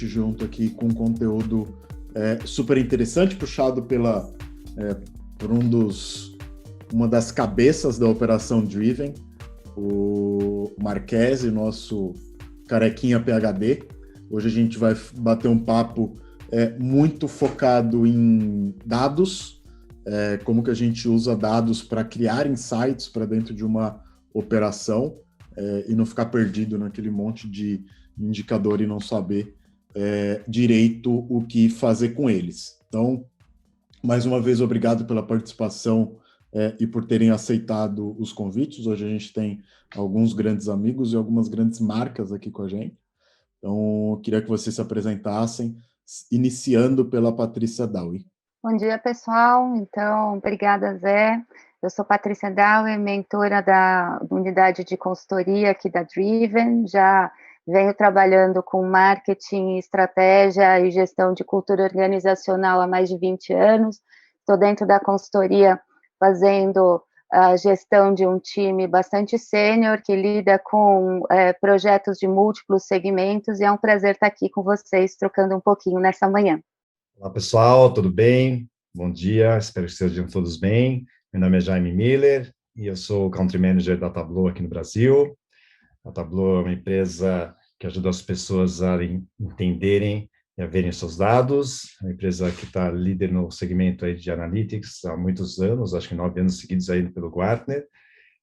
gente junto aqui com um conteúdo super interessante, puxado por uma das cabeças da Operação Driven, o Marquese, nosso carequinha PhD. Hoje a gente vai bater um papo muito focado em dados, como que a gente usa dados para criar insights para dentro de uma operação e não ficar perdido naquele monte de indicador e não saber direito o que fazer com eles. Então, mais uma vez, obrigado pela participação e por terem aceitado os convites. Hoje a gente tem alguns grandes amigos e algumas grandes marcas aqui com a gente. Então, eu queria que vocês se apresentassem, iniciando pela Patrícia Daui. Bom dia, pessoal. Então, obrigada, Zé. Eu sou Patrícia Daui, mentora da unidade de consultoria aqui da Driven. Já venho trabalhando com marketing, estratégia e gestão de cultura organizacional há mais de 20 anos. Estou dentro da consultoria fazendo a gestão de um time bastante sênior que lida com projetos de múltiplos segmentos e é um prazer estar aqui com vocês trocando um pouquinho nessa manhã. Olá, pessoal, tudo bem? Bom dia, espero que estejam todos bem. Meu nome é Jaime Miller e eu sou Country Manager da Tableau aqui no Brasil. A Tableau é uma empresa que ajuda as pessoas a entenderem e a verem seus dados. É uma empresa que está líder no segmento aí de Analytics há muitos anos, acho que 9 anos seguidos aí pelo Gartner.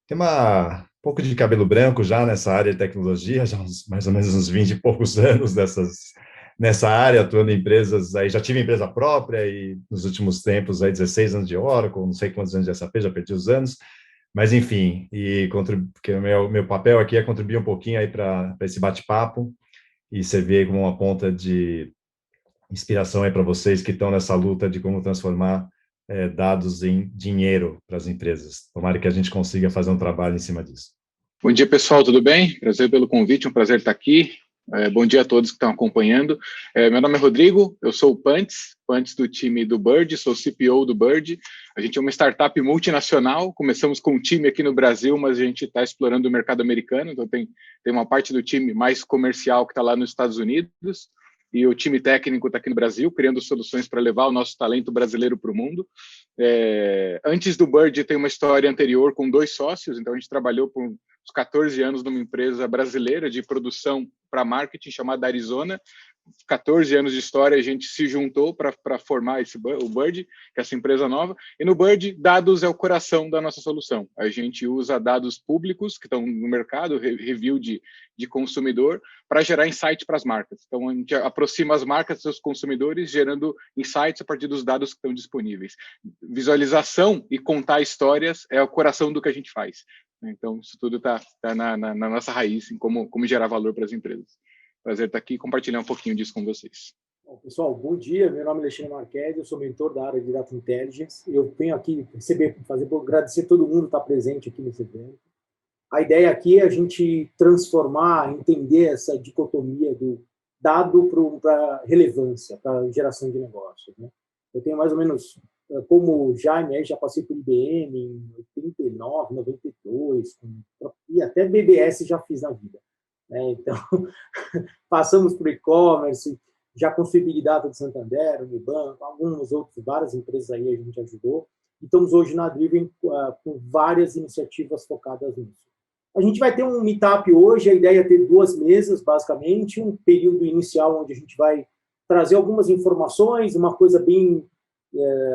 Tem um pouco de cabelo branco já nessa área de tecnologia, já mais ou menos uns 20 e poucos anos nessa área, atuando em empresas, aí já tive empresa própria e nos últimos tempos, aí 16 anos de Oracle, não sei quantos anos de SAP, já perdi os anos, mas enfim, porque o meu papel aqui é contribuir um pouquinho aí para esse bate-papo e servir como uma ponta de inspiração aí para vocês que estão nessa luta de como transformar dados em dinheiro para as empresas. Tomara que a gente consiga fazer um trabalho em cima disso. Bom dia, pessoal, tudo bem? Prazer pelo convite, um prazer estar aqui. Bom dia a todos que estão acompanhando. Meu nome é Rodrigo, eu sou o Pantes do time do Bird, sou CPO do Bird. A gente é uma startup multinacional, começamos com um time aqui no Brasil, mas a gente está explorando o mercado americano, então tem uma parte do time mais comercial que está lá nos Estados Unidos, e o time técnico está aqui no Brasil, criando soluções para levar o nosso talento brasileiro para o mundo. Antes do Bird, tem uma história anterior com 2 sócios, então a gente trabalhou por uns 14 anos numa empresa brasileira de produção para marketing chamada Arizona. 14 anos de história, a gente se juntou para formar o Bird, que é essa empresa nova. E no Bird, dados é o coração da nossa solução. A gente usa dados públicos que estão no mercado, review de consumidor, para gerar insight para as marcas. Então, a gente aproxima as marcas dos seus consumidores, gerando insights a partir dos dados que estão disponíveis. Visualização e contar histórias é o coração do que a gente faz. Então, isso tudo está na nossa raiz, em como gerar valor para as empresas. Prazer estar aqui e compartilhar um pouquinho disso com vocês. Bom, pessoal, bom dia. Meu nome é Alexandre Marquesi, eu sou mentor da área de Data Intelligence. Eu venho aqui agradecer a todo mundo que está presente aqui nesse evento. A ideia aqui é a gente transformar, entender essa dicotomia do dado para relevância, para geração de negócios, né? Eu tenho mais ou menos, como o Jaime, já passei por IBM em 89, 92, e até BBS já fiz na vida. Então, passamos por e-commerce, já construí Big Data de Santander, Unibanco, alguns outros, várias empresas aí a gente ajudou. E estamos hoje na Driven com várias iniciativas focadas nisso. A gente vai ter um meetup hoje, a ideia é ter 2 mesas, basicamente, um período inicial onde a gente vai trazer algumas informações, uma coisa bem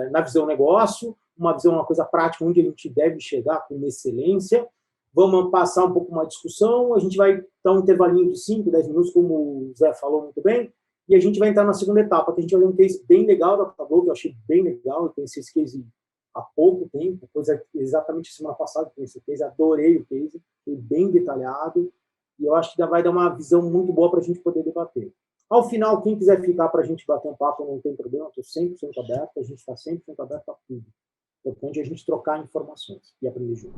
na visão negócio, uma coisa prática, onde a gente deve chegar com excelência. Vamos passar um pouco uma discussão, a gente vai dar um intervalinho de 5, 10 minutos, como o Zé falou muito bem, e a gente vai entrar na segunda etapa, que a gente vai ver um case bem legal da Tableau, que eu achei bem legal, eu conheci esse case há pouco tempo, coisa exatamente semana passada que conheci esse case, adorei o case, bem detalhado, e eu acho que vai dar uma visão muito boa para a gente poder debater. Ao final, quem quiser ficar para a gente bater um papo, não tem problema, estou 100% aberto, a gente está 100% aberto a tudo. É importante a gente trocar informações e aprender junto.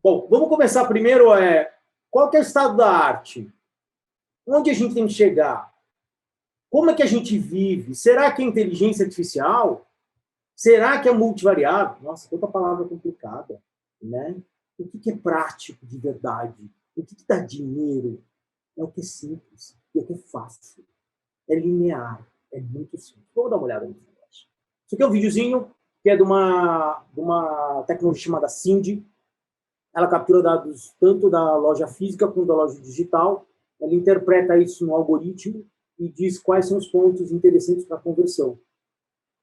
Bom, vamos começar primeiro. Qual que é o estado da arte? Onde a gente tem que chegar? Como é que a gente vive? Será que é inteligência artificial? Será que é multivariável? Nossa, quanta palavra complicada, né? O que é prático de verdade? O que dá dinheiro? É o que é simples, é o que é fácil. é linear, é muito simples. Vamos dar uma olhada nesse negócio. Isso aqui é um videozinho que é de uma tecnologia chamada Cindy. Ela captura dados tanto da loja física quanto da loja digital. Ela interpreta isso no algoritmo e diz quais são os pontos interessantes para a conversão.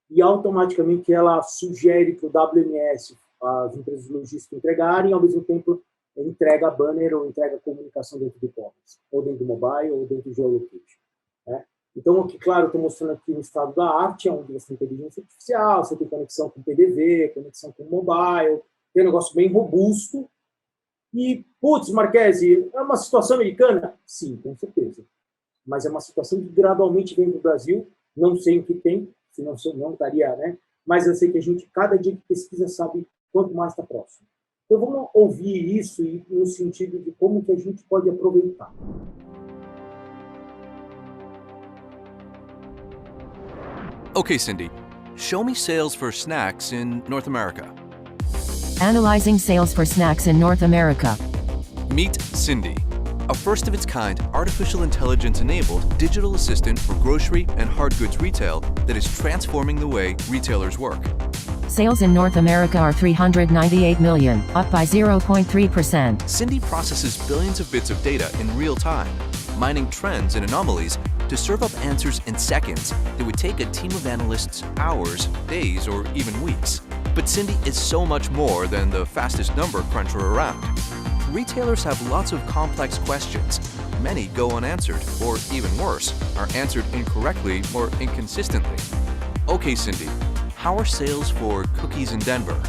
E automaticamente ela sugere para o WMS, as empresas de logística, entregarem, ao mesmo tempo entrega banner ou entrega comunicação dentro do e-commerce, ou dentro do mobile, ou dentro do geolocation. Né? Então, aqui, claro, eu estou mostrando aqui um estado da arte, onde você tem inteligência artificial, você tem conexão com PDV, conexão com mobile, tem um negócio bem robusto. E, putz, Marquesi, é uma situação americana? Sim, com certeza. Mas é uma situação que gradualmente vem do Brasil, não sei o que tem, senão não estaria, né? Mas eu sei que a gente, cada dia que pesquisa, sabe quanto mais está próximo. Então, vamos ouvir isso no sentido de como que a gente pode aproveitar. Okay, Cindy, show me sales for snacks in North America. Analyzing sales for snacks in North America. Meet Cindy, a first-of-its-kind artificial intelligence-enabled digital assistant for grocery and hard goods retail that is transforming the way retailers work. Sales in North America are $398 million, up by 0.3%. Cindy processes billions of bits of data in real time, mining trends and anomalies to serve up answers in seconds that would take a team of analysts hours, days, or even weeks. But Cindy is so much more than the fastest number cruncher around. Retailers have lots of complex questions. Many go unanswered, or even worse, are answered incorrectly or inconsistently. Okay, Cindy, how are sales for cookies in Denver?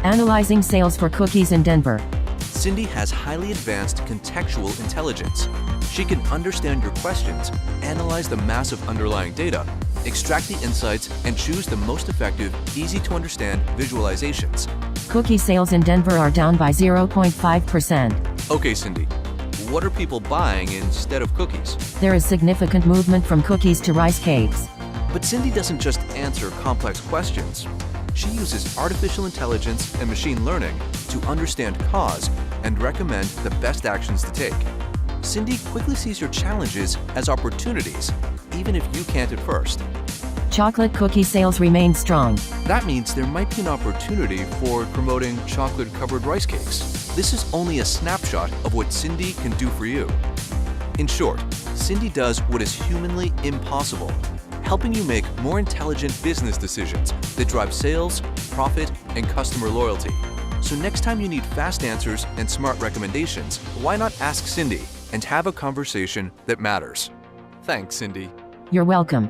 Analyzing sales for cookies in Denver. Cindy has highly advanced contextual intelligence. She can understand your questions, analyze the massive underlying data, extract the insights, and choose the most effective, easy-to-understand visualizations. Cookie sales in Denver are down by 0.5%. Okay, Cindy, what are people buying instead of cookies? There is significant movement from cookies to rice cakes. But Cindy doesn't just answer complex questions. She uses artificial intelligence and machine learning to understand cause and recommend the best actions to take. Cindy quickly sees your challenges as opportunities, even if you can't at first. Chocolate cookie sales remain strong. That means there might be an opportunity for promoting chocolate-covered rice cakes. This is only a snapshot of what Cindy can do for you. In short, Cindy does what is humanly impossible, helping you make more intelligent business decisions that drive sales, profit, and customer loyalty. So next time you need fast answers and smart recommendations, why not ask Cindy and have a conversation that matters? Thanks, Cindy. You're welcome.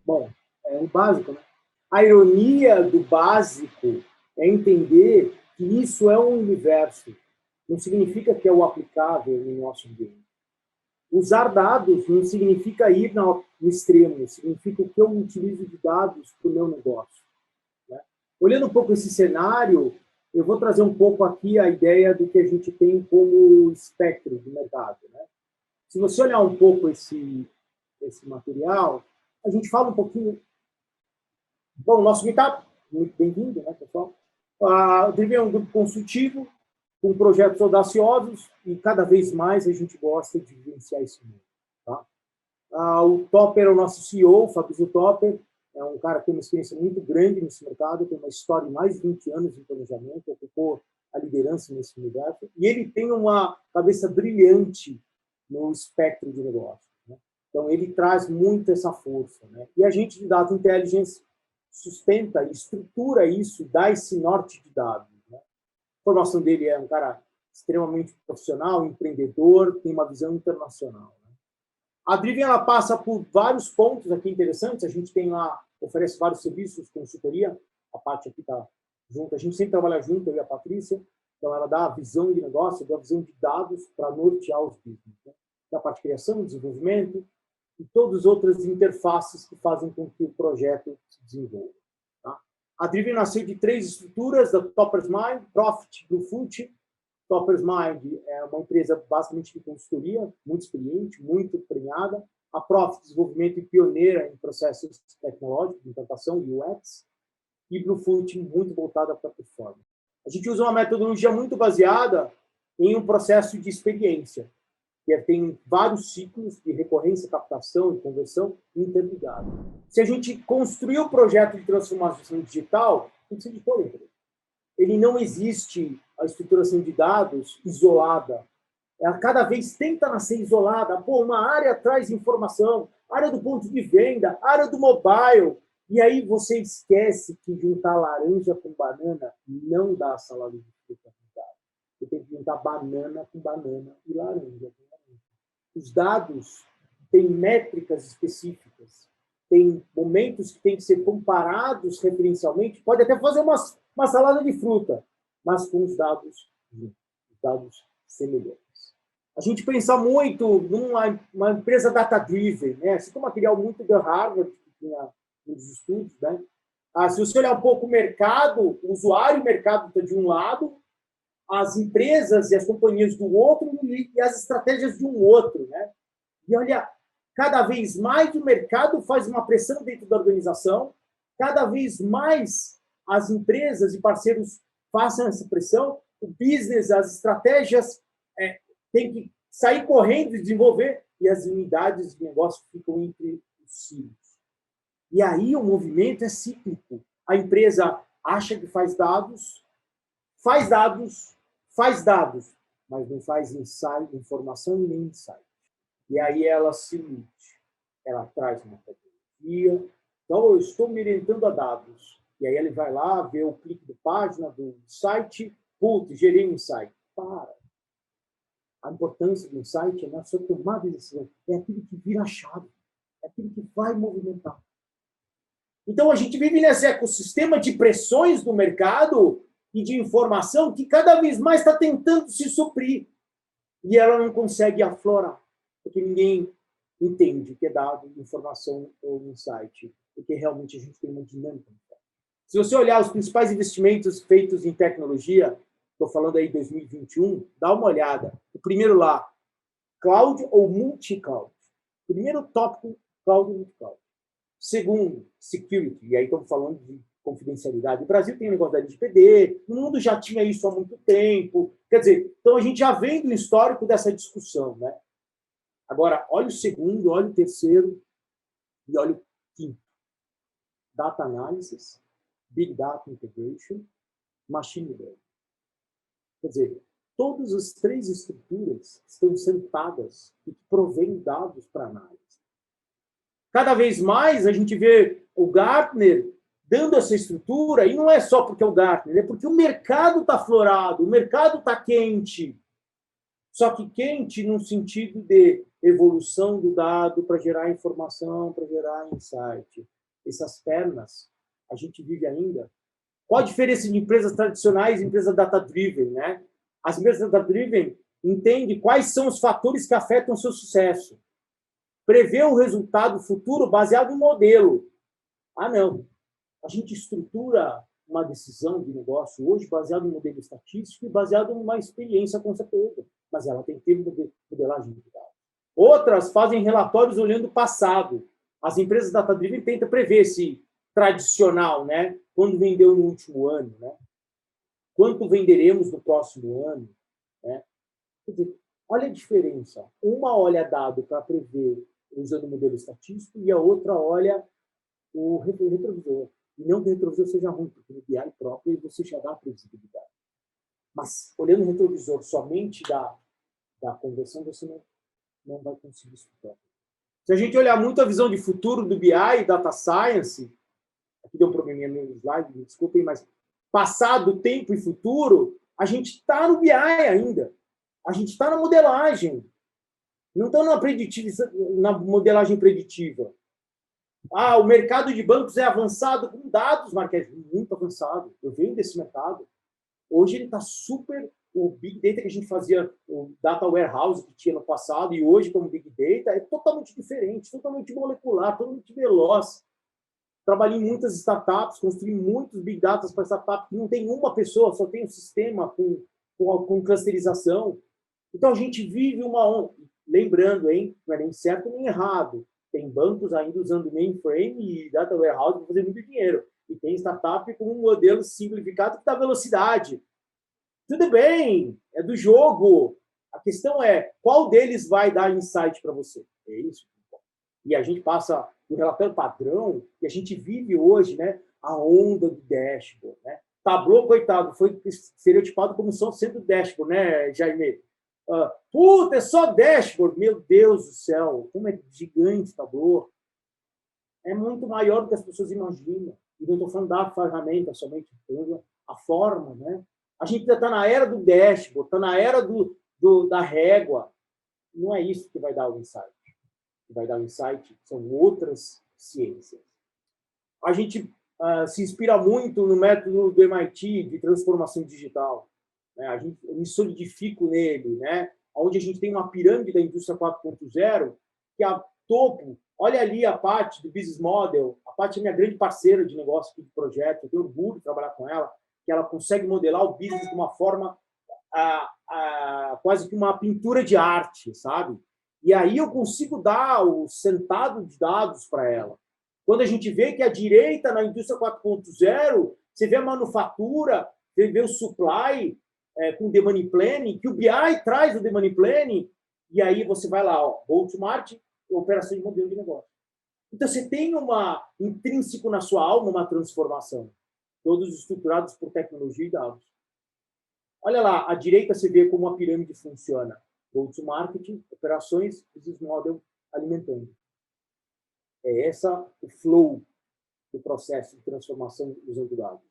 Bom, é o básico, né? A ironia do básico é entender que isso é um universo. Não significa que é o aplicável no nosso ambiente. Usar dados não significa ir no extremo, significa que eu utilizo de dados para o meu negócio. Né? Olhando um pouco esse cenário, eu vou trazer um pouco aqui a ideia do que a gente tem como espectro do mercado. Né? Se você olhar um pouco esse material, a gente fala um pouquinho... Bom, nosso meetup, muito bem-vindo, né, pessoal? O Driven é um grupo consultivo, com projetos audaciosos, e cada vez mais a gente gosta de vivenciar isso mesmo. Tá? O Topper é o nosso CEO, o Fabrício Topper, é um cara que tem uma experiência muito grande nesse mercado, tem uma história de mais de 20 anos em planejamento, ocupou a liderança nesse universo, e ele tem uma cabeça brilhante no espectro de negócio. Né? Então, ele traz muito essa força. Né? E a gente de Data Intelligence sustenta, estrutura isso, dá esse norte de dados. Né? A formação dele é um cara extremamente profissional, empreendedor, tem uma visão internacional. Né? A Driven ela passa por vários pontos aqui interessantes. A gente tem lá, oferece vários serviços, consultoria, a parte aqui está junto, a gente sempre trabalha junto, eu e a Patrícia, então ela dá a visão de negócio, dá a visão de dados para nortear os business. Né? Da parte de criação, desenvolvimento, e todas as outras interfaces que fazem com que o projeto se desenvolva. Tá? A Driven nasceu de 3 estruturas, da Topper's Mind, Profit, Bluefoot. Topper's Mind é uma empresa basicamente de consultoria, muito experiente, muito premiada. A Profit, desenvolvimento e pioneira em processos tecnológicos, de implantação e UX. E Bluefoot, muito voltada para a performance. A gente usa uma metodologia muito baseada em um processo de experiência, que tem vários ciclos de recorrência, captação e conversão interligados. Se a gente construir o projeto de transformação digital, tem que ser de toda. Ele não existe a estruturação de dados isolada. Ela cada vez tenta nascer isolada. Pô, uma área traz informação, área do ponto de venda, área do mobile. E aí você esquece que juntar laranja com banana não dá salada de fruta. Você tem que juntar banana com banana e laranja com laranja. Os dados têm métricas específicas, tem momentos que têm que ser comparados referencialmente. Pode até fazer uma salada de fruta, mas com os dados semelhantes. A gente pensa muito numa empresa data-driven, né? Assim como material muito da Harvard, que tinha nos estudos, né? Se você olhar um pouco o mercado, o usuário e o mercado está de um lado, as empresas e as companhias do outro e as estratégias de um outro, né? E olha, cada vez mais o mercado faz uma pressão dentro da organização, cada vez mais as empresas e parceiros façam essa pressão, o business, as estratégias têm que sair correndo e desenvolver, e as unidades de negócio ficam entre os cílios. E aí o movimento é cíclico. A empresa acha que faz dados, mas não faz insight, informação e nem insight. E aí ela se ilude. Ela traz uma tecnologia. Então, eu estou me orientando a dados. E aí ele vai lá, vê o clique de página do site, putz, gerei um insight. Para. A importância do insight é na sua tomada de decisão. É aquilo que vira a chave. É aquilo que vai movimentar. Então, a gente vive nesse ecossistema de pressões do mercado e de informação que cada vez mais está tentando se suprir. E ela não consegue aflorar, porque ninguém entende o que é dado, informação ou insight, porque realmente a gente tem uma dinâmica. Se você olhar os principais investimentos feitos em tecnologia, estou falando aí 2021, dá uma olhada. O primeiro lá, cloud ou multi-cloud. Primeiro tópico, cloud ou multi-cloud. Segundo, security, e aí estamos falando de confidencialidade. O Brasil tem o negócio da LGPD, o mundo já tinha isso há muito tempo. Quer dizer, então a gente já vem do histórico dessa discussão, né? Agora, olha o segundo, olha o terceiro e olha o quinto. Data Analysis, Big Data Integration, Machine Learning. Quer dizer, todas as três estruturas estão sentadas e provêm dados para análise. Cada vez mais a gente vê o Gartner dando essa estrutura, e não é só porque é o Gartner, é porque o mercado está aflorado, o mercado está quente. Só que quente no sentido de evolução do dado para gerar informação, para gerar insight. Essas pernas, a gente vive ainda. Qual a diferença de empresas tradicionais e empresas data-driven, né? As empresas data-driven entendem quais são os fatores que afetam o seu sucesso. Prevê o resultado futuro baseado em modelo. Não. A gente estrutura uma decisão de negócio hoje baseado em modelo estatístico e baseado em uma experiência com certeza. Mas ela tem que ter modelagem de dados. Outras fazem relatórios olhando o passado. As empresas data-driven tentam prever esse tradicional, né? Quando vendeu no último ano, né? Quanto venderemos no próximo ano, né? Quer dizer, olha a diferença. Uma olha dado para prever usando o modelo estatístico e a outra olha o retrovisor. E não que o retrovisor seja ruim, porque no BI próprio você já dá a previsibilidade. Mas olhando o retrovisor somente da conversão, você não vai conseguir estudar. Se a gente olhar muito a visão de futuro do BI e Data Science, aqui deu um probleminha no slide, me desculpem, mas passado, tempo e futuro, a gente está no BI ainda. A gente está na modelagem. Não está na modelagem preditiva. O mercado de bancos é avançado com dados, Marquês, muito avançado. Eu venho desse mercado. Hoje ele está super... O Big Data que a gente fazia, o Data Warehouse que tinha no passado e hoje como Big Data, é totalmente diferente, totalmente molecular, totalmente veloz. Trabalhei em muitas startups, construí muitos Big Data para startups que não tem uma pessoa, só tem um sistema com clusterização. Então, a gente vive uma onda. Lembrando, hein, não é nem certo nem errado. Tem bancos ainda usando mainframe e Data Warehouse para fazer muito dinheiro. E tem startup com um modelo simplificado que dá velocidade. Tudo bem, é do jogo. A questão é, qual deles vai dar insight para você? É isso. E a gente passa o relatório padrão, e a gente vive hoje, né, a onda do dashboard, né? Tableau, coitado, foi estereotipado como sendo dashboard, né, Jaime? Puta, é só dashboard. Meu Deus do céu, como é gigante o Tableau. É muito maior do que as pessoas imaginam. E não estou falando da ferramenta somente, a forma, né? A gente está na era do dashboard, está na era da régua. Não é isso que vai dar o insight. O que vai dar o insight são outras ciências. A gente se inspira muito no método do MIT de transformação digital. Né? Eu me solidifico nele, né? Onde a gente tem uma pirâmide da indústria 4.0, que a topo, olha ali a Paty do Business Model. A Paty é minha grande parceira de negócio, de projeto. Eu tenho orgulho de trabalhar com ela, que ela consegue modelar o business de uma forma quase que uma pintura de arte, sabe? E aí eu consigo dar o sentado de dados para ela. Quando a gente vê que a direita na indústria 4.0, você vê a manufatura, você vê o supply com o Demand Planning, que o BI traz o Demand Planning, e aí você vai lá, go to market, operação de modelo de negócio. Então, você tem intrínseco na sua alma uma transformação, todos estruturados por tecnologia e dados. Olha lá, à direita você vê como a pirâmide funciona. Go to marketing, operações, business model, alimentando. É essa o flow do processo de transformação usando dados.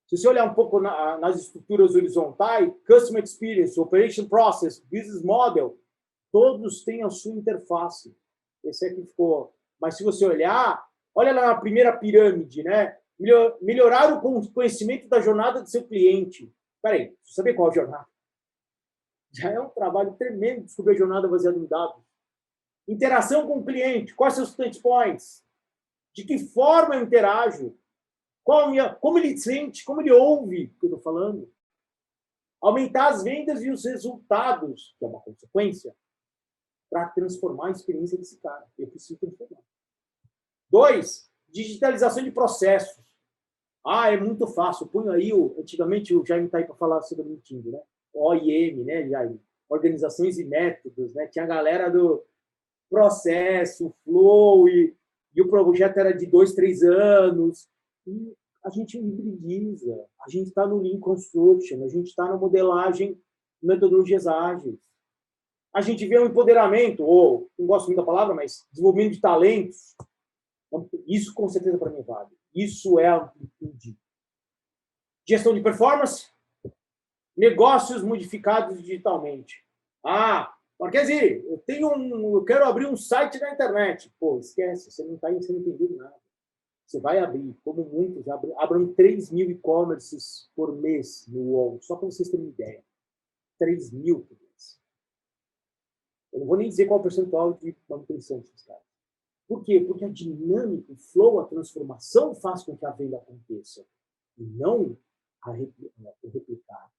Se você olhar um pouco nas estruturas horizontais, Customer Experience, Operation Process, Business Model, todos têm a sua interface. Esse aqui ficou. Mas se você olhar, olha lá na primeira pirâmide, né? Melhorar o conhecimento da jornada do seu cliente. Espera aí, você sabe qual é a jornada? Já é um trabalho tremendo descobrir a jornada baseada em dados. Interação com o cliente, quais são os touch points? De que forma eu interajo? Como ele sente, como ele ouve o que eu estou falando? Aumentar as vendas e os resultados, que é uma consequência, para transformar a experiência desse cara. Eu preciso transformar. 2, digitalização de processos. É muito fácil. Eu ponho aí, antigamente o Jaime está aí para falar sobre o meeting, né? OIM, né, Jaime? Organizações e métodos, né? Tinha a galera do processo, flow, e o projeto era de 2, 3 anos. E a gente hibridiza. A gente está no Lean Construction, a gente está na modelagem, metodologias ágeis. A gente vê um empoderamento, ou, não gosto muito da palavra, mas desenvolvimento de talentos. Isso, com certeza, para mim, vale. Isso é amplitude. Gestão de performance, negócios modificados digitalmente. Marquesi, eu quero abrir um site na internet. Pô, esquece, você não entendeu nada. Você vai abrir, como muitos, abram 3.000 e-commerces por mês no UOL, só para vocês terem uma ideia. 3.000 por mês. Eu não vou nem dizer qual é o percentual de manutenção desses caras. Por quê? Porque a dinâmica, o flow, a transformação faz com que a venda aconteça. E não o replicar.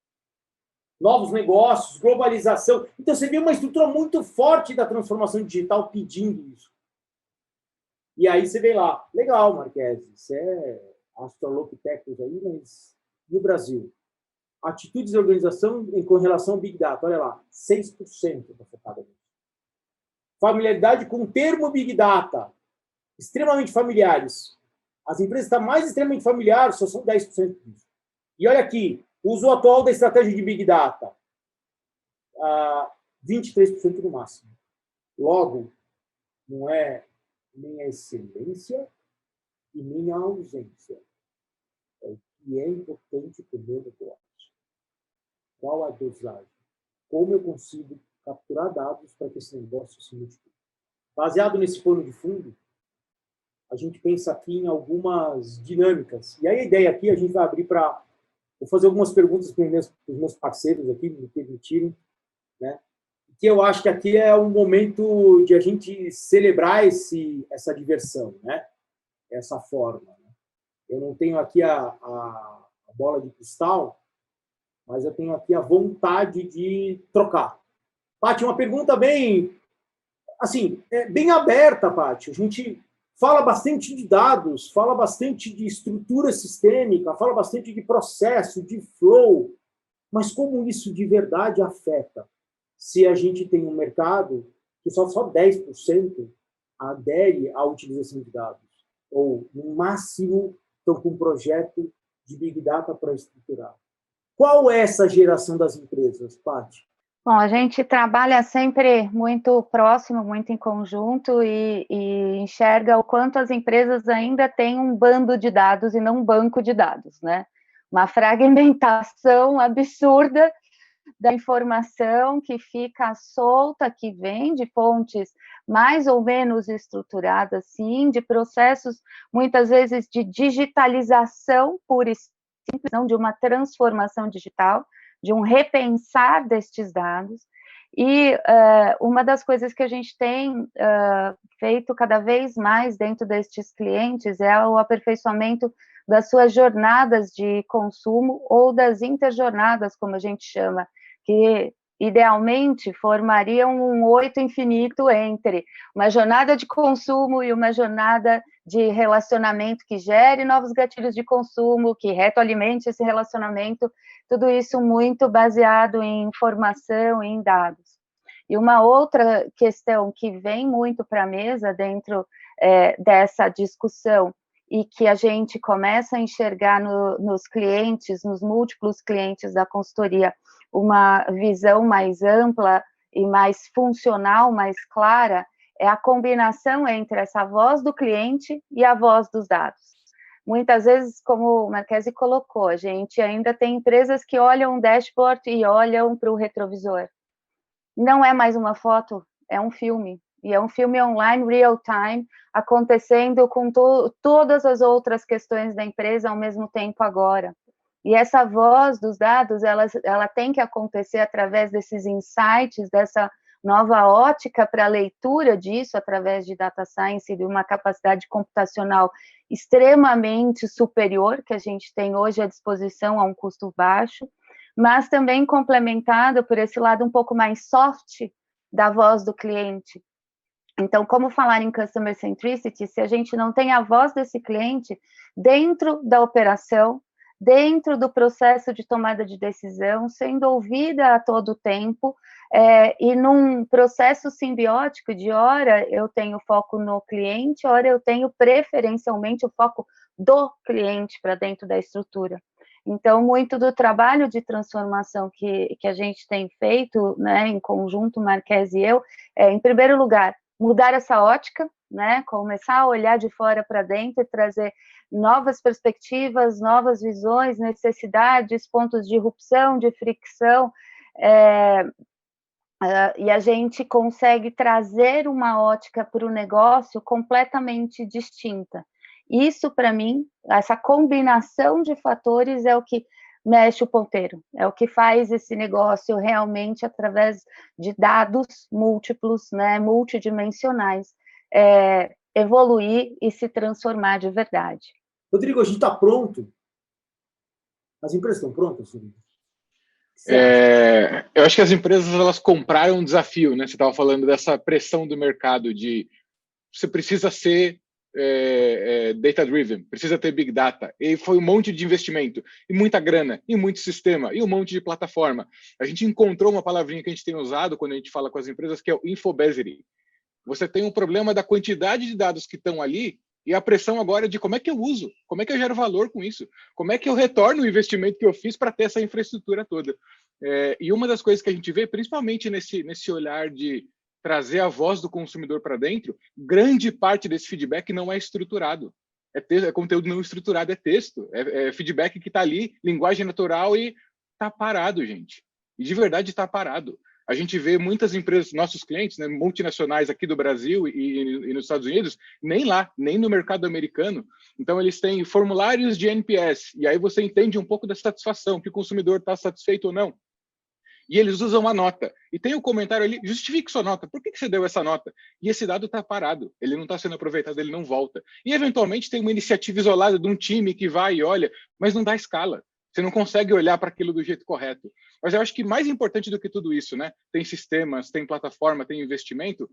Novos negócios, globalização. Então, você vê uma estrutura muito forte da transformação digital pedindo isso. E aí você vê lá, legal, Marquesi, você é Australopithecus aí, mas e o Brasil? Atitudes de organização com relação ao Big Data, olha lá, 6% está focada nisso. Familiaridade com o termo Big Data, extremamente familiares. As empresas que estão mais extremamente familiares só são 10% disso. E olha aqui, uso atual da estratégia de Big Data, 23% no máximo. Logo, não é nem a excelência e nem a ausência. É o que é importante para o meu negócio. Qual a dosagem? Como eu consigo capturar dados para que esse negócio se multiplique? Baseado nesse pano de fundo, a gente pensa aqui em algumas dinâmicas. E aí a ideia aqui, a gente vai abrir para... Vou fazer algumas perguntas para os meus parceiros aqui, me permitirem, né? Que eu acho que aqui é um momento de a gente celebrar essa diversão, né? Essa forma. Né? Eu não tenho aqui a bola de cristal, mas eu tenho aqui a vontade de trocar. Paty, uma pergunta bem, assim, bem aberta, Paty. A gente fala bastante de dados, fala bastante de estrutura sistêmica, fala bastante de processo, de flow. Mas como isso de verdade afeta? Se a gente tem um mercado que só 10% adere à utilização de dados, ou, no máximo, estão com um projeto de Big Data para estruturar. Qual é essa geração das empresas, Paty? Bom, a gente trabalha sempre muito próximo, muito em conjunto e enxerga o quanto as empresas ainda têm um bando de dados e não um banco de dados, né? Uma fragmentação absurda da informação que fica solta, que vem de fontes mais ou menos estruturadas, sim, de processos, muitas vezes, de digitalização pura e simples, não de uma transformação digital, de um repensar destes dados. E uma das coisas que a gente tem feito cada vez mais dentro destes clientes é o aperfeiçoamento das suas jornadas de consumo ou das interjornadas, como a gente chama, que idealmente formariam um 8 infinito entre uma jornada de consumo e uma jornada de relacionamento que gere novos gatilhos de consumo, que retroalimente esse relacionamento, tudo isso muito baseado em informação e em dados. E uma outra questão que vem muito para a mesa dentro dessa discussão e que a gente começa a enxergar nos clientes, nos múltiplos clientes da consultoria, uma visão mais ampla e mais funcional, mais clara, é a combinação entre essa voz do cliente e a voz dos dados. Muitas vezes, como o Marchesi colocou, a gente ainda tem empresas que olham o dashboard e olham para o retrovisor. Não é mais uma foto, é um filme. E é um filme online, real time, acontecendo com todas as outras questões da empresa ao mesmo tempo agora. E essa voz dos dados, ela tem que acontecer através desses insights, dessa nova ótica para a leitura disso, através de data science e de uma capacidade computacional extremamente superior, que a gente tem hoje à disposição a um custo baixo, mas também complementado por esse lado um pouco mais soft da voz do cliente. Então, como falar em Customer Centricity, se a gente não tem a voz desse cliente dentro da operação, dentro do processo de tomada de decisão, sendo ouvida a todo tempo, e num processo simbiótico de hora eu tenho foco no cliente, hora eu tenho preferencialmente o foco do cliente para dentro da estrutura. Então, muito do trabalho de transformação que a gente tem feito, né, em conjunto, Marchesi e eu, em primeiro lugar, mudar essa ótica, né, começar a olhar de fora para dentro e trazer novas perspectivas, novas visões, necessidades, pontos de irrupção, de fricção, e a gente consegue trazer uma ótica para o negócio completamente distinta. Isso, para mim, essa combinação de fatores é o que mexe o ponteiro, é o que faz esse negócio realmente, através de dados múltiplos, né, multidimensionais, evoluir e se transformar de verdade. Rodrigo, a gente está pronto? As empresas estão prontas, Rodrigo? Eu acho que as empresas, elas compraram um desafio, né? Você estava falando dessa pressão do mercado de você precisa ser data-driven, precisa ter Big Data, e foi um monte de investimento, e muita grana, e muito sistema, e um monte de plataforma. A gente encontrou uma palavrinha que a gente tem usado quando a gente fala com as empresas, que é o infobesity. Você tem um problema da quantidade de dados que estão ali, e a pressão agora de como é que eu uso, como é que eu gero valor com isso, como é que eu retorno o investimento que eu fiz para ter essa infraestrutura toda. E uma das coisas que a gente vê, principalmente nesse olhar de trazer a voz do consumidor para dentro, grande parte desse feedback não é estruturado. É conteúdo não estruturado, é texto, é feedback que está ali, linguagem natural, e está parado, gente. E de verdade está parado. A gente vê muitas empresas, nossos clientes, né, multinacionais aqui do Brasil e nos Estados Unidos, nem lá, nem no mercado americano. Então, eles têm formulários de NPS, e aí você entende um pouco da satisfação, que o consumidor está satisfeito ou não. E eles usam uma nota. E tem um comentário ali, justifique sua nota. Por que você deu essa nota? E esse dado está parado. Ele não está sendo aproveitado, ele não volta. E, eventualmente, tem uma iniciativa isolada de um time que vai e olha, mas não dá escala. Você não consegue olhar para aquilo do jeito correto. Mas eu acho que mais importante do que tudo isso, né? Tem sistemas, tem plataforma, tem investimento,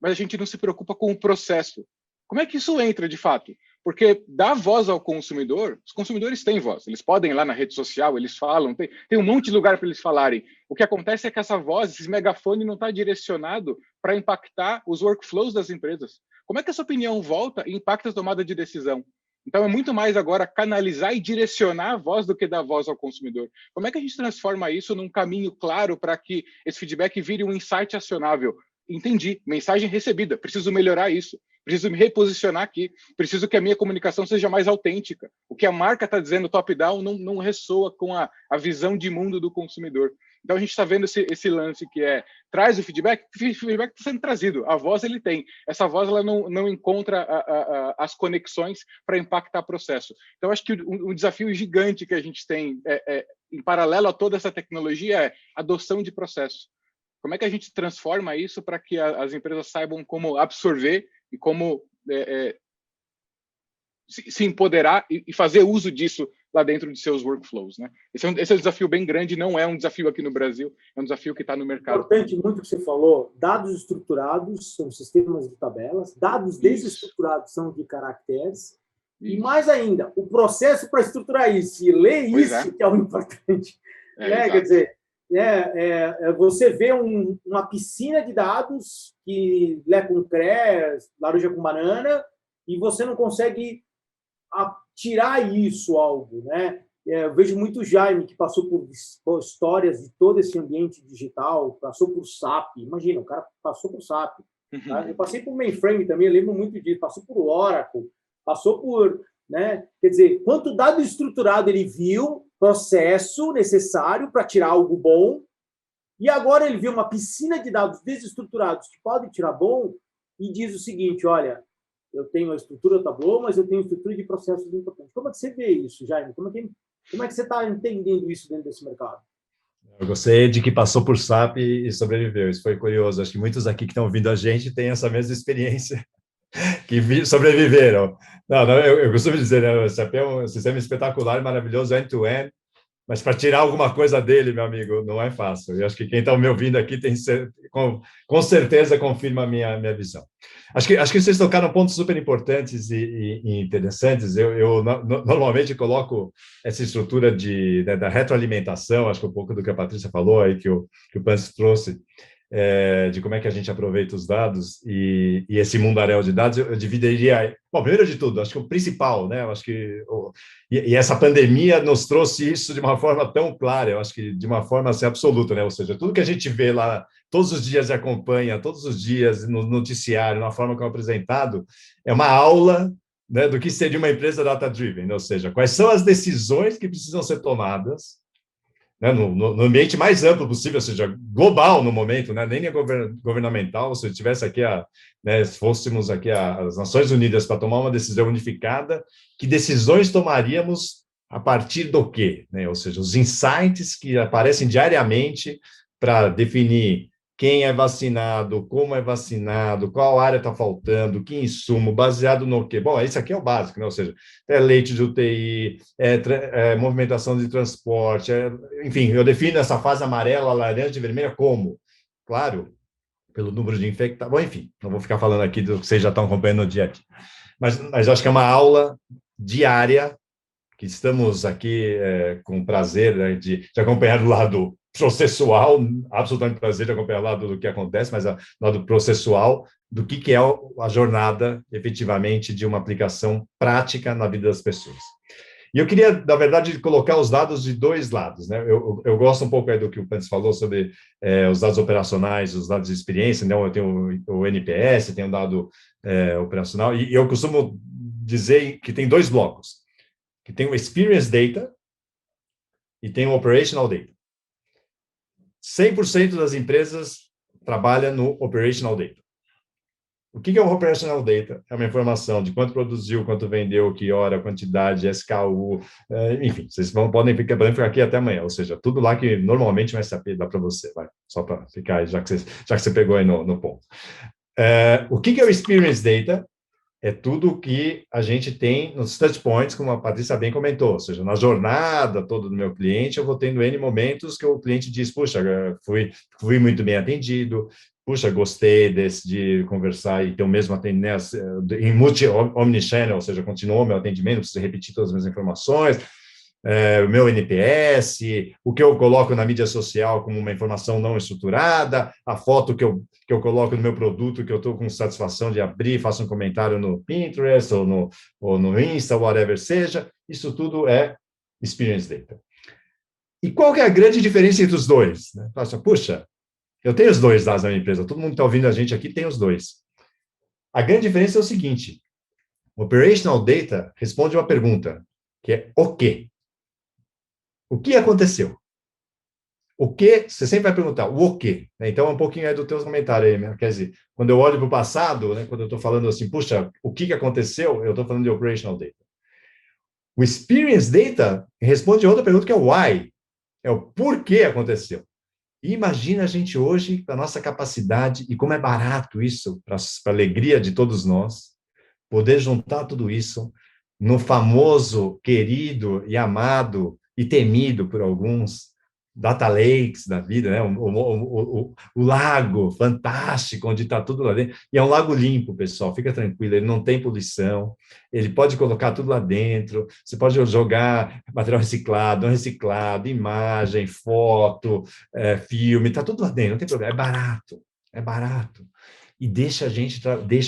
mas a gente não se preocupa com o processo. Como é que isso entra, de fato? Porque dar voz ao consumidor, os consumidores têm voz, eles podem ir lá na rede social, eles falam, tem um monte de lugar para eles falarem. O que acontece é que essa voz, esse megafone não está direcionado para impactar os workflows das empresas. Como é que essa opinião volta e impacta a tomada de decisão? Então, é muito mais agora canalizar e direcionar a voz do que dar voz ao consumidor. Como é que a gente transforma isso num caminho claro para que esse feedback vire um insight acionável? Entendi, mensagem recebida, preciso melhorar isso, preciso me reposicionar aqui, preciso que a minha comunicação seja mais autêntica. O que a marca está dizendo top-down não ressoa com a visão de mundo do consumidor. Então, a gente está vendo esse lance que traz o feedback está sendo trazido, a voz ele tem. Essa voz ela não encontra as conexões para impactar o processo. Então, acho que um desafio gigante que a gente tem, em paralelo a toda essa tecnologia, é adoção de processo. Como é que a gente transforma isso para que as empresas saibam como absorver e como se empoderar e fazer uso disso lá dentro de seus workflows, né? Esse é um desafio bem grande, não é um desafio aqui no Brasil, é um desafio que está no mercado. Importante muito o que você falou, dados estruturados são sistemas de tabelas, dados desestruturados são de caracteres, e mais ainda, o processo para estruturar isso, e ler isso que é o importante. Quer dizer, você vê uma piscina de dados que lé com cré, laranja com banana, e você não consegue tirar isso algo, né? Eu vejo muito Jaime, que passou por histórias de todo esse ambiente digital, passou por SAP, imagina, o cara passou por SAP. Tá? Eu passei por mainframe também, eu lembro muito disso, passou por Oracle, passou por... Né? Quer dizer, quanto dado estruturado ele viu, processo necessário para tirar algo bom, e agora ele vê uma piscina de dados desestruturados que podem tirar bom, e diz o seguinte, olha, eu tenho a estrutura Tableau, mas eu tenho a estrutura de processos importantes. Como é que você vê isso, Jaime? Como é que você está entendendo isso dentro desse mercado? Eu gostei de que passou por SAP e sobreviveu. Isso foi curioso. Acho que muitos aqui que estão ouvindo a gente têm essa mesma experiência, que sobreviveram. Eu costumo dizer, né, o SAP é um sistema espetacular, maravilhoso, end-to-end, mas para tirar alguma coisa dele, meu amigo, não é fácil. Eu acho que quem está me ouvindo aqui com certeza confirma a minha visão. Acho que vocês tocaram pontos super importantes e interessantes. Eu normalmente coloco essa estrutura da retroalimentação, acho que um pouco do que a Patrícia falou aí, que o Pans trouxe, de como é que a gente aproveita os dados e esse mundaréu de dados, eu dividiria... Bom, primeiro de tudo, acho que o principal, né? Eu acho que e essa pandemia nos trouxe isso de uma forma tão clara, eu acho que de uma forma assim, absoluta, né? Ou seja, tudo que a gente vê lá, todos os dias acompanha, todos os dias no noticiário, na forma como é apresentado, é uma aula, né, do que seria uma empresa data-driven, né? Ou seja, quais são as decisões que precisam ser tomadas, né, no ambiente mais amplo possível, ou seja, global no momento, né, nem é governamental. Se eu tivesse aqui, fôssemos aqui as Nações Unidas para tomar uma decisão unificada, que decisões tomaríamos a partir do quê? Né? Ou seja, os insights que aparecem diariamente para definir quem é vacinado, como é vacinado, qual área está faltando, que insumo, baseado no quê? Bom, isso aqui é o básico, né? Ou seja, é leite de UTI, movimentação de transporte, enfim, eu defino essa fase amarela, laranja e vermelha como? Claro, pelo número de infectados, bom, enfim, não vou ficar falando aqui do que vocês já estão acompanhando no dia a dia. Mas acho que é uma aula diária, que estamos aqui com prazer, né, de acompanhar do lado processual, absolutamente prazer de acompanhar lá do que acontece, mas lado processual, do que é a jornada, efetivamente, de uma aplicação prática na vida das pessoas. E eu queria, na verdade, colocar os dados de dois lados, né? Eu gosto um pouco aí do que o Pans falou sobre os dados operacionais, os dados de experiência, né? Eu tenho o NPS, tenho o dado operacional, e eu costumo dizer que tem dois blocos, que tem o Experience Data e tem o Operational Data. 100% das empresas trabalham no Operational Data. O que é o Operational Data? É uma informação de quanto produziu, quanto vendeu, que hora, quantidade, SKU, enfim, vocês podem ficar aqui até amanhã, ou seja, tudo lá que normalmente vai SAP dá para você, vai, só para ficar aí, já que você pegou aí no ponto. O que é o Experience Data? É tudo que a gente tem nos touch points, como a Patrícia bem comentou, ou seja, na jornada toda do meu cliente, eu vou tendo N momentos que o cliente diz, puxa, fui muito bem atendido, puxa, gostei de conversar e ter o mesmo atendimento, em omnichannel, ou seja, continuou meu atendimento, não preciso repetir todas as minhas informações, o meu NPS, o que eu coloco na mídia social como uma informação não estruturada, a foto que eu coloco no meu produto, que eu estou com satisfação de abrir, faço um comentário no Pinterest ou no Insta, whatever seja, isso tudo é Experience Data. E qual que é a grande diferença entre os dois? Puxa, eu tenho os dois dados na minha empresa, todo mundo que está ouvindo a gente aqui tem os dois. A grande diferença é o seguinte, Operational Data responde uma pergunta, que é o quê? O que aconteceu? O que, você sempre vai perguntar, o quê? Então, um pouquinho aí do teu comentário aí, né? Quer dizer, quando eu olho para o passado, né, quando eu estou falando assim, puxa, o que aconteceu? Eu estou falando de Operational Data. O Experience Data responde a outra pergunta, que é o why. É o porquê aconteceu. E imagina a gente hoje, a nossa capacidade, e como é barato isso, para a alegria de todos nós, poder juntar tudo isso no famoso, querido e amado e temido por alguns data lakes da vida, né? O lago fantástico, onde está tudo lá dentro. E é um lago limpo, pessoal, fica tranquilo, ele não tem poluição, ele pode colocar tudo lá dentro, você pode jogar material reciclado, não reciclado, imagem, foto, filme, está tudo lá dentro, não tem problema, é barato. E deixa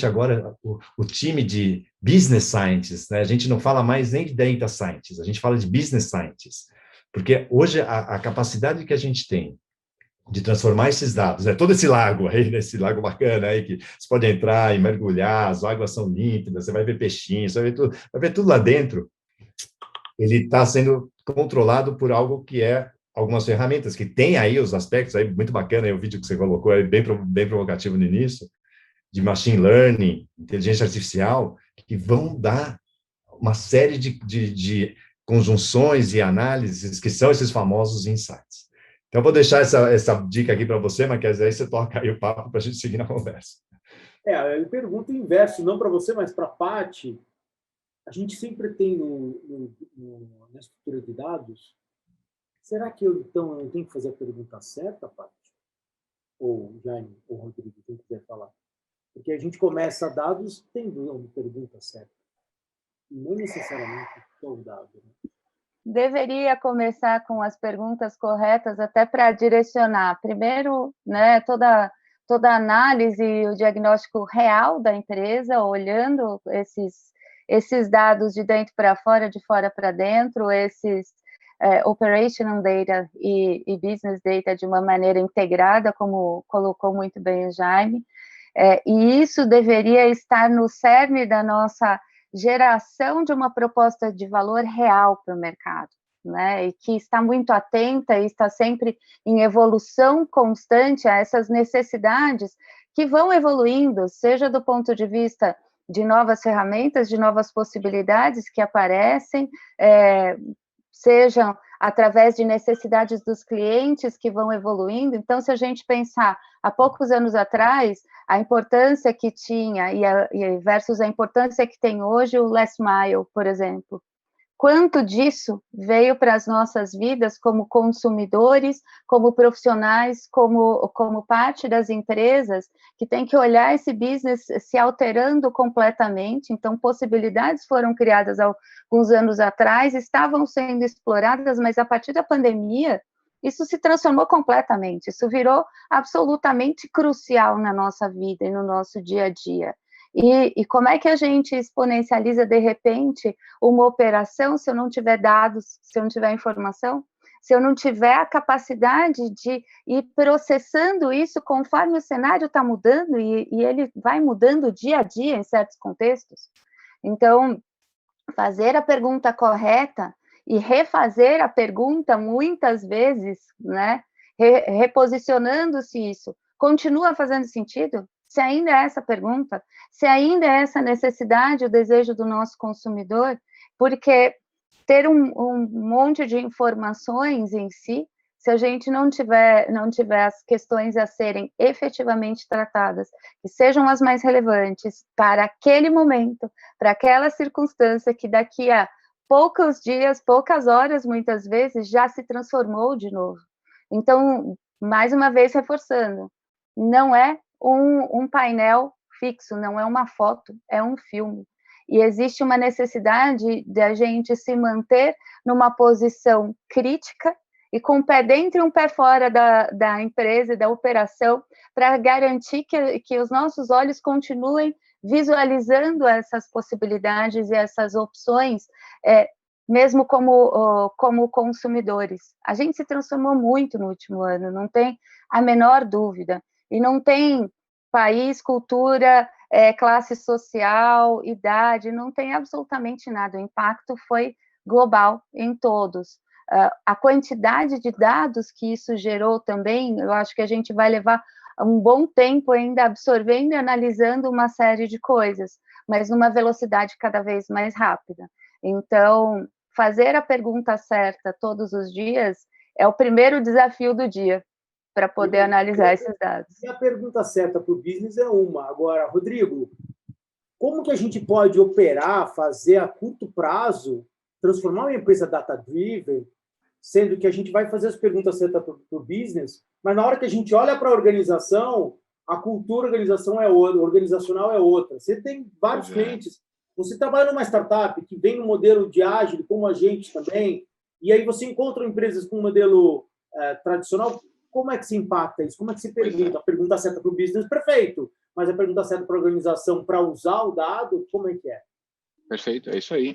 agora o time de business scientists, né? A gente não fala mais nem de data scientists, a gente fala de business scientists, porque hoje a capacidade que a gente tem de transformar esses dados, né? Todo esse lago aí, esse lago bacana aí, que você pode entrar e mergulhar, as águas são límpidas, você vai ver peixinhos, vai ver tudo lá dentro, ele está sendo controlado por algo que é algumas ferramentas, que tem aí os aspectos, aí muito bacana, aí o vídeo que você colocou, é bem provocativo no início, de machine learning, inteligência artificial, que vão dar uma série de conjunções e análises que são esses famosos insights. Então, eu vou deixar essa dica aqui para você, mas quer dizer, aí você toca aí o papo para a gente seguir na conversa. Eu pergunto o inverso, não para você, mas para a Paty. A gente sempre tem na estrutura de dados, será que eu, então, não tenho que fazer a pergunta certa, Paty? Ou Jaime, ou Rodrigo, quem quiser falar. Porque a gente começa dados tendo uma pergunta certa. E não necessariamente todo dado. Né? Deveria começar com as perguntas corretas, até para direcionar. Primeiro, né, toda a análise e o diagnóstico real da empresa, olhando esses dados de dentro para fora, de fora para dentro, esses operational data e business data de uma maneira integrada, como colocou muito bem o Jaime. E isso deveria estar no cerne da nossa geração de uma proposta de valor real para o mercado, né? E que está muito atenta e está sempre em evolução constante a essas necessidades que vão evoluindo, seja do ponto de vista de novas ferramentas, de novas possibilidades que aparecem, sejam através de necessidades dos clientes que vão evoluindo. Então, se a gente pensar há poucos anos atrás, a importância que tinha e versus a importância que tem hoje o last mile, por exemplo. Quanto disso veio para as nossas vidas como consumidores, como profissionais, como parte das empresas que tem que olhar esse business se alterando completamente. Então, possibilidades foram criadas alguns anos atrás, estavam sendo exploradas, mas a partir da pandemia, isso se transformou completamente, isso virou absolutamente crucial na nossa vida e no nosso dia a dia. E como é que a gente exponencializa, de repente, uma operação se eu não tiver dados, se eu não tiver informação? Se eu não tiver a capacidade de ir processando isso conforme o cenário está mudando, e ele vai mudando dia a dia em certos contextos? Então, fazer a pergunta correta e refazer a pergunta muitas vezes, né, reposicionando-se isso, continua fazendo sentido? Se ainda é essa pergunta, se ainda é essa necessidade, o desejo do nosso consumidor, porque ter um monte de informações em si, se a gente não tiver as questões a serem efetivamente tratadas, que sejam as mais relevantes para aquele momento, para aquela circunstância que daqui a poucos dias, poucas horas, muitas vezes, já se transformou de novo. Então, mais uma vez reforçando, não é um painel fixo, não é uma foto, é um filme. E existe uma necessidade de a gente se manter numa posição crítica e com um pé dentro e um pé fora da empresa e da operação, para garantir que os nossos olhos continuem visualizando essas possibilidades e essas opções, mesmo como consumidores. A gente se transformou muito no último ano, não tem a menor dúvida. E não tem país, cultura, classe social, idade, não tem absolutamente nada. O impacto foi global em todos. A quantidade de dados que isso gerou também, eu acho que a gente vai levar um bom tempo ainda absorvendo e analisando uma série de coisas, mas numa velocidade cada vez mais rápida. Então, fazer a pergunta certa todos os dias é o primeiro desafio do dia, para poder analisar esses dados. E a pergunta certa para o business é uma. Agora, Rodrigo, como que a gente pode operar, fazer a curto prazo, transformar uma empresa data-driven, sendo que a gente vai fazer as perguntas certas para o business, mas na hora que a gente olha para a organização, a cultura organizacional é outra. Você tem vários clientes. Você trabalha numa startup que vem no modelo de ágil, como a gente também, e aí você encontra empresas com um modelo tradicional. Como é que se impacta isso? Como é que se pergunta? A pergunta certa para o business, perfeito. Mas a pergunta certa para a organização, para usar o dado, como é que é? Perfeito, é isso aí.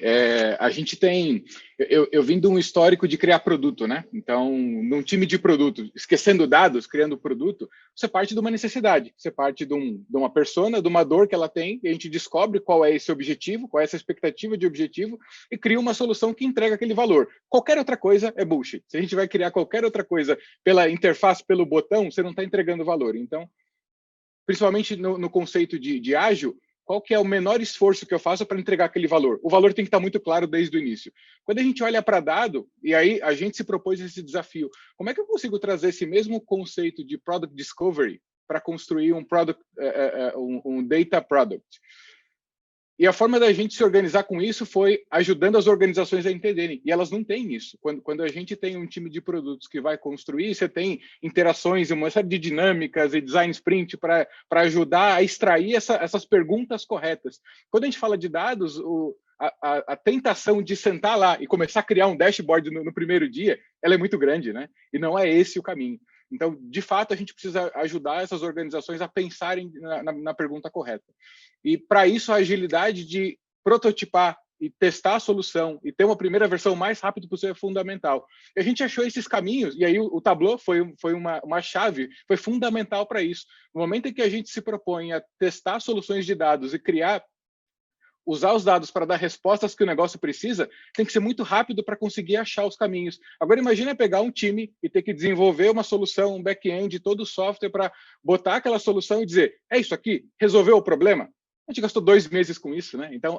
A gente tem... Eu vim de um histórico de criar produto, né? Então, num time de produto, esquecendo dados, criando produto, você parte de uma necessidade, você parte de uma persona, de uma dor que ela tem, e a gente descobre qual é esse objetivo, qual é essa expectativa de objetivo, e cria uma solução que entrega aquele valor. Qualquer outra coisa é bullshit. Se a gente vai criar qualquer outra coisa pela interface, pelo botão, você não está entregando valor. Então, principalmente no conceito de ágil, qual que é o menor esforço que eu faço para entregar aquele valor? O valor tem que estar muito claro desde o início. Quando a gente olha para dado, e aí a gente se propôs esse desafio, como é que eu consigo trazer esse mesmo conceito de product discovery para construir um data product? E a forma da gente se organizar com isso foi ajudando as organizações a entenderem. E elas não têm isso. Quando a gente tem um time de produtos que vai construir, você tem interações, uma série de dinâmicas e design sprint para ajudar a extrair essas perguntas corretas. Quando a gente fala de dados, a tentação de sentar lá e começar a criar um dashboard no primeiro dia, ela é muito grande, né? E não é esse o caminho. Então, de fato, a gente precisa ajudar essas organizações a pensarem na pergunta correta. E, para isso, a agilidade de prototipar e testar a solução e ter uma primeira versão o mais rápido possível é fundamental. E a gente achou esses caminhos, e aí o Tableau foi uma chave, foi fundamental para isso. No momento em que a gente se propõe a testar soluções de dados e usar os dados para dar respostas que o negócio precisa, tem que ser muito rápido para conseguir achar os caminhos. Agora, imagina pegar um time e ter que desenvolver uma solução, um back-end, todo o software para botar aquela solução e dizer, é isso aqui, resolveu o problema? A gente gastou 2 meses com isso, né? Então,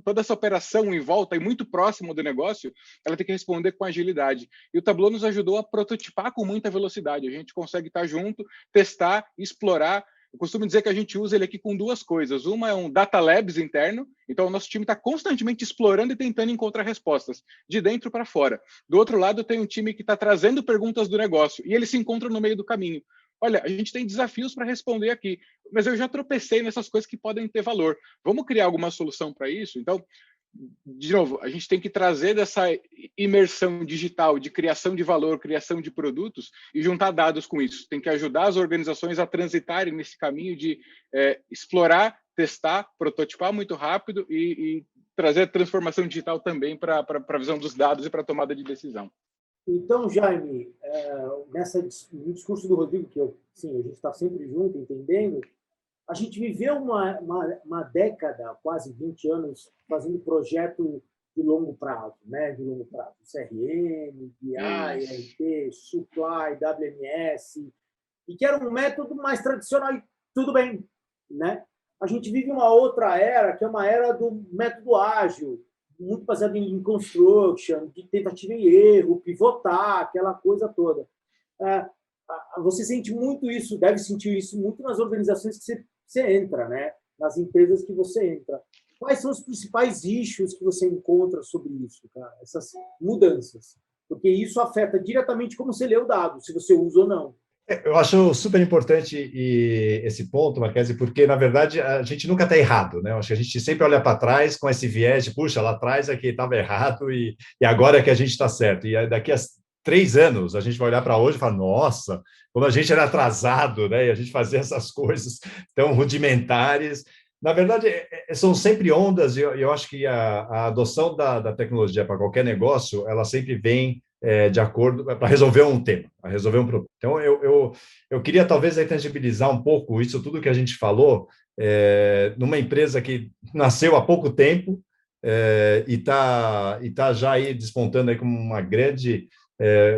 toda essa operação em volta e muito próximo do negócio, ela tem que responder com agilidade. E o Tableau nos ajudou a prototipar com muita velocidade. A gente consegue estar junto, testar, explorar. Eu costumo dizer que a gente usa ele aqui com 2 coisas. Uma é um data labs interno, então o nosso time está constantemente explorando e tentando encontrar respostas, de dentro para fora. Do outro lado, tem um time que está trazendo perguntas do negócio, e eles se encontram no meio do caminho. Olha, a gente tem desafios para responder aqui, mas eu já tropecei nessas coisas que podem ter valor. Vamos criar alguma solução para isso? Então, de novo, a gente tem que trazer dessa imersão digital de criação de valor, criação de produtos e juntar dados com isso. Tem que ajudar as organizações a transitarem nesse caminho de explorar, testar, prototipar muito rápido e trazer a transformação digital também para a visão dos dados e para a tomada de decisão. Então, Jaime, no discurso do Rodrigo, que sim, a gente está sempre junto, entendendo, a gente viveu uma década, quase 20 anos, fazendo projeto de longo prazo, né? De longo prazo. CRM, BI, ERP, Supply, WMS, e que era um método mais tradicional, e tudo bem, né? A gente vive uma outra era, que é uma era do método ágil, muito baseado em construction, de tentativa e erro, pivotar, aquela coisa toda. Você sente muito isso, deve sentir isso muito nas organizações que você entra, né? Nas empresas que você entra. Quais são os principais issues que você encontra sobre isso, cara? Essas mudanças? Porque isso afeta diretamente como você lê o dado, se você usa ou não. Eu acho super importante esse ponto, Marquese, porque, na verdade, a gente nunca está errado, né? Eu acho que a gente sempre olha para trás com esse viés de, puxa, lá atrás é que estava errado e agora é que a gente está certo. E daqui a 3 anos, a gente vai olhar para hoje e falar, nossa, como a gente era atrasado, né? E a gente fazia essas coisas tão rudimentares. Na verdade, são sempre ondas, e eu acho que a adoção da tecnologia para qualquer negócio, ela sempre vem de acordo para resolver um tema, para resolver um problema. Então, eu queria talvez aí tangibilizar um pouco isso tudo que a gente falou numa empresa que nasceu há pouco tempo e tá já aí despontando aí como uma grande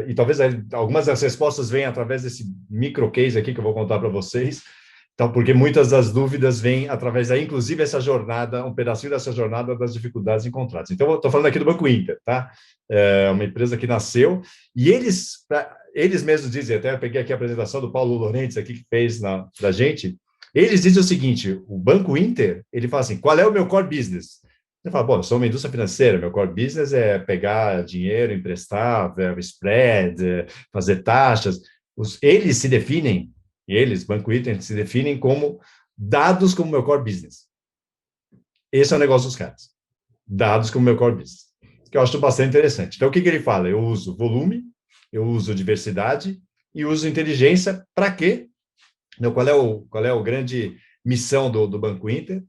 e talvez algumas das respostas venham através desse micro case aqui que eu vou contar para vocês. Então, porque muitas das dúvidas vêm através da, inclusive, essa jornada, um pedacinho dessa jornada das dificuldades encontradas. Então, eu estou falando aqui do Banco Inter, tá? É uma empresa que nasceu, e eles mesmos dizem, até eu peguei aqui a apresentação do Paulo Lorentes aqui, que fez da gente, eles dizem o seguinte, o Banco Inter, ele fala assim, qual é o meu core business? Você fala, bom, eu sou uma indústria financeira, meu core business é pegar dinheiro, emprestar, spread, fazer taxas. Eles se definem, Banco Inter, se definem como dados como meu core business. Esse é o negócio dos caras. Dados como meu core business. Que eu acho bastante interessante. Então, o que ele fala? Eu uso volume, eu uso diversidade e uso inteligência para quê? Então, qual é a grande missão do Banco Inter?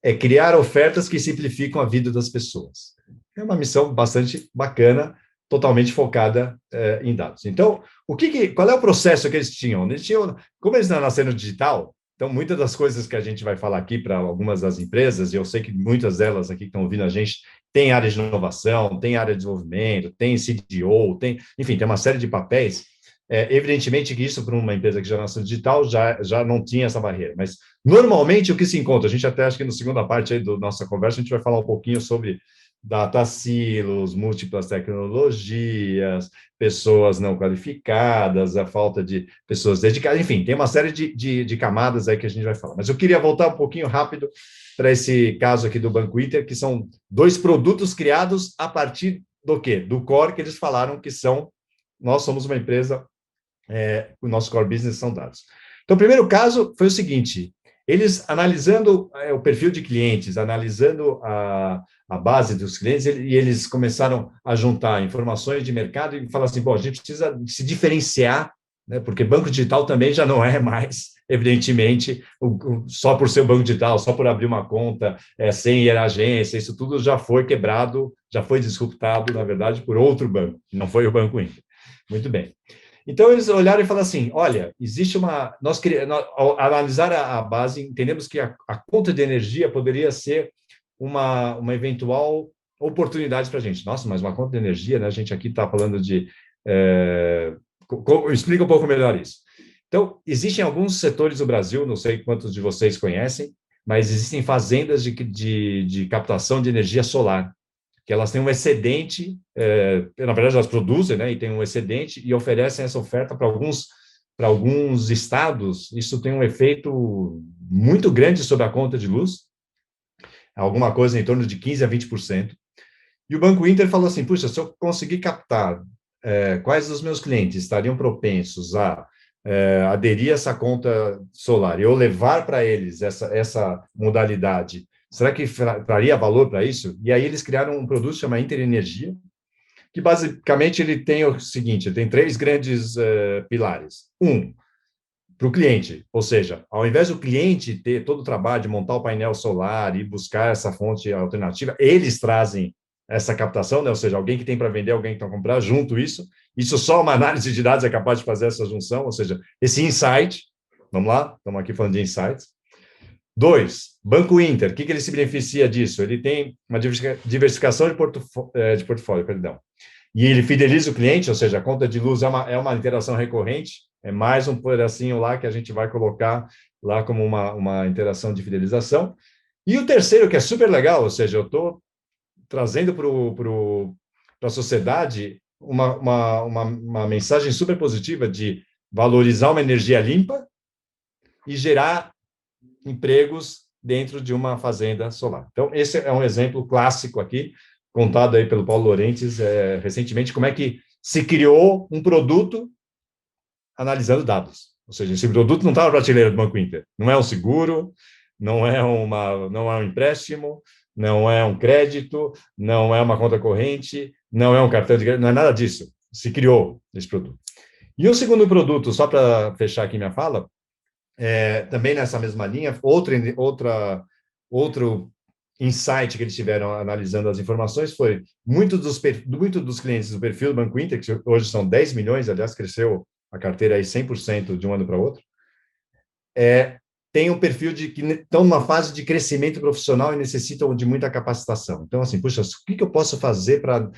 É criar ofertas que simplificam a vida das pessoas. É uma missão bastante bacana, totalmente focada em dados. Então, qual é o processo que eles tinham? Como eles nasceram digital, então muitas das coisas que a gente vai falar aqui para algumas das empresas, e eu sei que muitas delas aqui que estão ouvindo a gente, tem área de inovação, tem área de desenvolvimento, tem CDO, enfim, tem uma série de papéis. Evidentemente que isso, para uma empresa que já nasceu digital, já não tinha essa barreira. Mas, normalmente, o que se encontra, a gente até acho que na segunda parte aí da nossa conversa, a gente vai falar um pouquinho sobre data silos, múltiplas tecnologias, pessoas não qualificadas, a falta de pessoas dedicadas, enfim, tem uma série de camadas aí que a gente vai falar. Mas eu queria voltar um pouquinho rápido para esse caso aqui do Banco Inter, que são 2 produtos criados a partir do quê? Do core que eles falaram que nós somos uma empresa, o nosso core business são dados. Então, o primeiro caso foi o seguinte, eles analisando o perfil de clientes, analisando a base dos clientes, e eles começaram a juntar informações de mercado e falar assim, bom, a gente precisa se diferenciar, né, porque banco digital também já não é mais, evidentemente, só por ser banco digital, só por abrir uma conta sem ir à agência, isso tudo já foi quebrado, já foi disruptado, na verdade, por outro banco, não foi o Banco Inter. Muito bem. Então, eles olharam e falaram assim, olha, existe ao analisar a base, entendemos que a conta de energia poderia ser uma eventual oportunidade para a gente. Nossa, mas uma conta de energia, né? A gente aqui está falando de... explica um pouco melhor isso. Então, existem alguns setores do Brasil, não sei quantos de vocês conhecem, mas existem fazendas de captação de energia solar, que elas têm um excedente, na verdade elas produzem, né, e têm um excedente e oferecem essa oferta para alguns estados. Isso tem um efeito muito grande sobre a conta de luz, alguma coisa em torno de 15% a 20%. E o Banco Inter falou assim, puxa, se eu conseguir captar quais dos meus clientes estariam propensos a aderir a essa conta solar e eu levar para eles essa modalidade, será que traria valor para isso? E aí eles criaram um produto chamado Interenergia, que basicamente ele tem o seguinte, ele tem 3 grandes pilares. Para o cliente, ou seja, ao invés do cliente ter todo o trabalho de montar o painel solar e buscar essa fonte alternativa, eles trazem essa captação, né? Ou seja, alguém que tem para vender, alguém que está comprar, junto isso só uma análise de dados é capaz de fazer essa junção, ou seja, esse insight, vamos lá, estamos aqui falando de insights. 2, Banco Inter, o que ele se beneficia disso? Ele tem uma diversificação de portfólio, perdão. E ele fideliza o cliente, ou seja, a conta de luz é uma interação recorrente, é mais um pedacinho lá que a gente vai colocar lá como uma interação de fidelização. E o terceiro, que é super legal, ou seja, eu estou trazendo para a sociedade uma mensagem super positiva de valorizar uma energia limpa e gerar empregos dentro de uma fazenda solar. Então, esse é um exemplo clássico aqui, contado aí pelo Paulo Lorentes recentemente, como é que se criou um produto analisando dados. Ou seja, esse produto não está na prateleira do Banco Inter. Não é um seguro, não é um empréstimo, não é um crédito, não é uma conta corrente, não é um cartão de crédito, não é nada disso. Se criou esse produto. E o segundo produto, só para fechar aqui minha fala, também nessa mesma linha, outro insight que eles tiveram analisando as informações foi muito dos clientes do perfil do Banco Inter, que hoje são 10 milhões, aliás, cresceu a carteira aí 100% de um ano para outro, tem um perfil de que estão numa fase de crescimento profissional e necessitam de muita capacitação. Então, assim, puxa, o que eu posso fazer para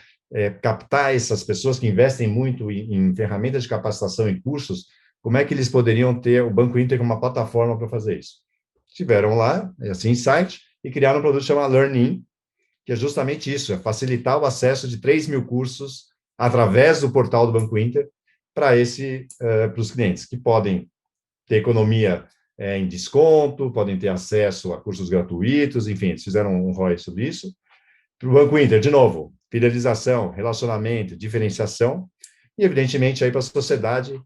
captar essas pessoas que investem muito em ferramentas de capacitação e cursos? Como é que eles poderiam ter o Banco Inter como uma plataforma para fazer isso? Tiveram lá esse insight e criaram um produto chamado Learn-in, que é justamente isso, facilitar o acesso de 3 mil cursos através do portal do Banco Inter para os clientes, que podem ter economia em desconto, podem ter acesso a cursos gratuitos, enfim, eles fizeram um ROI sobre isso. Para o Banco Inter, de novo, fidelização, relacionamento, diferenciação, e, evidentemente, aí para a sociedade,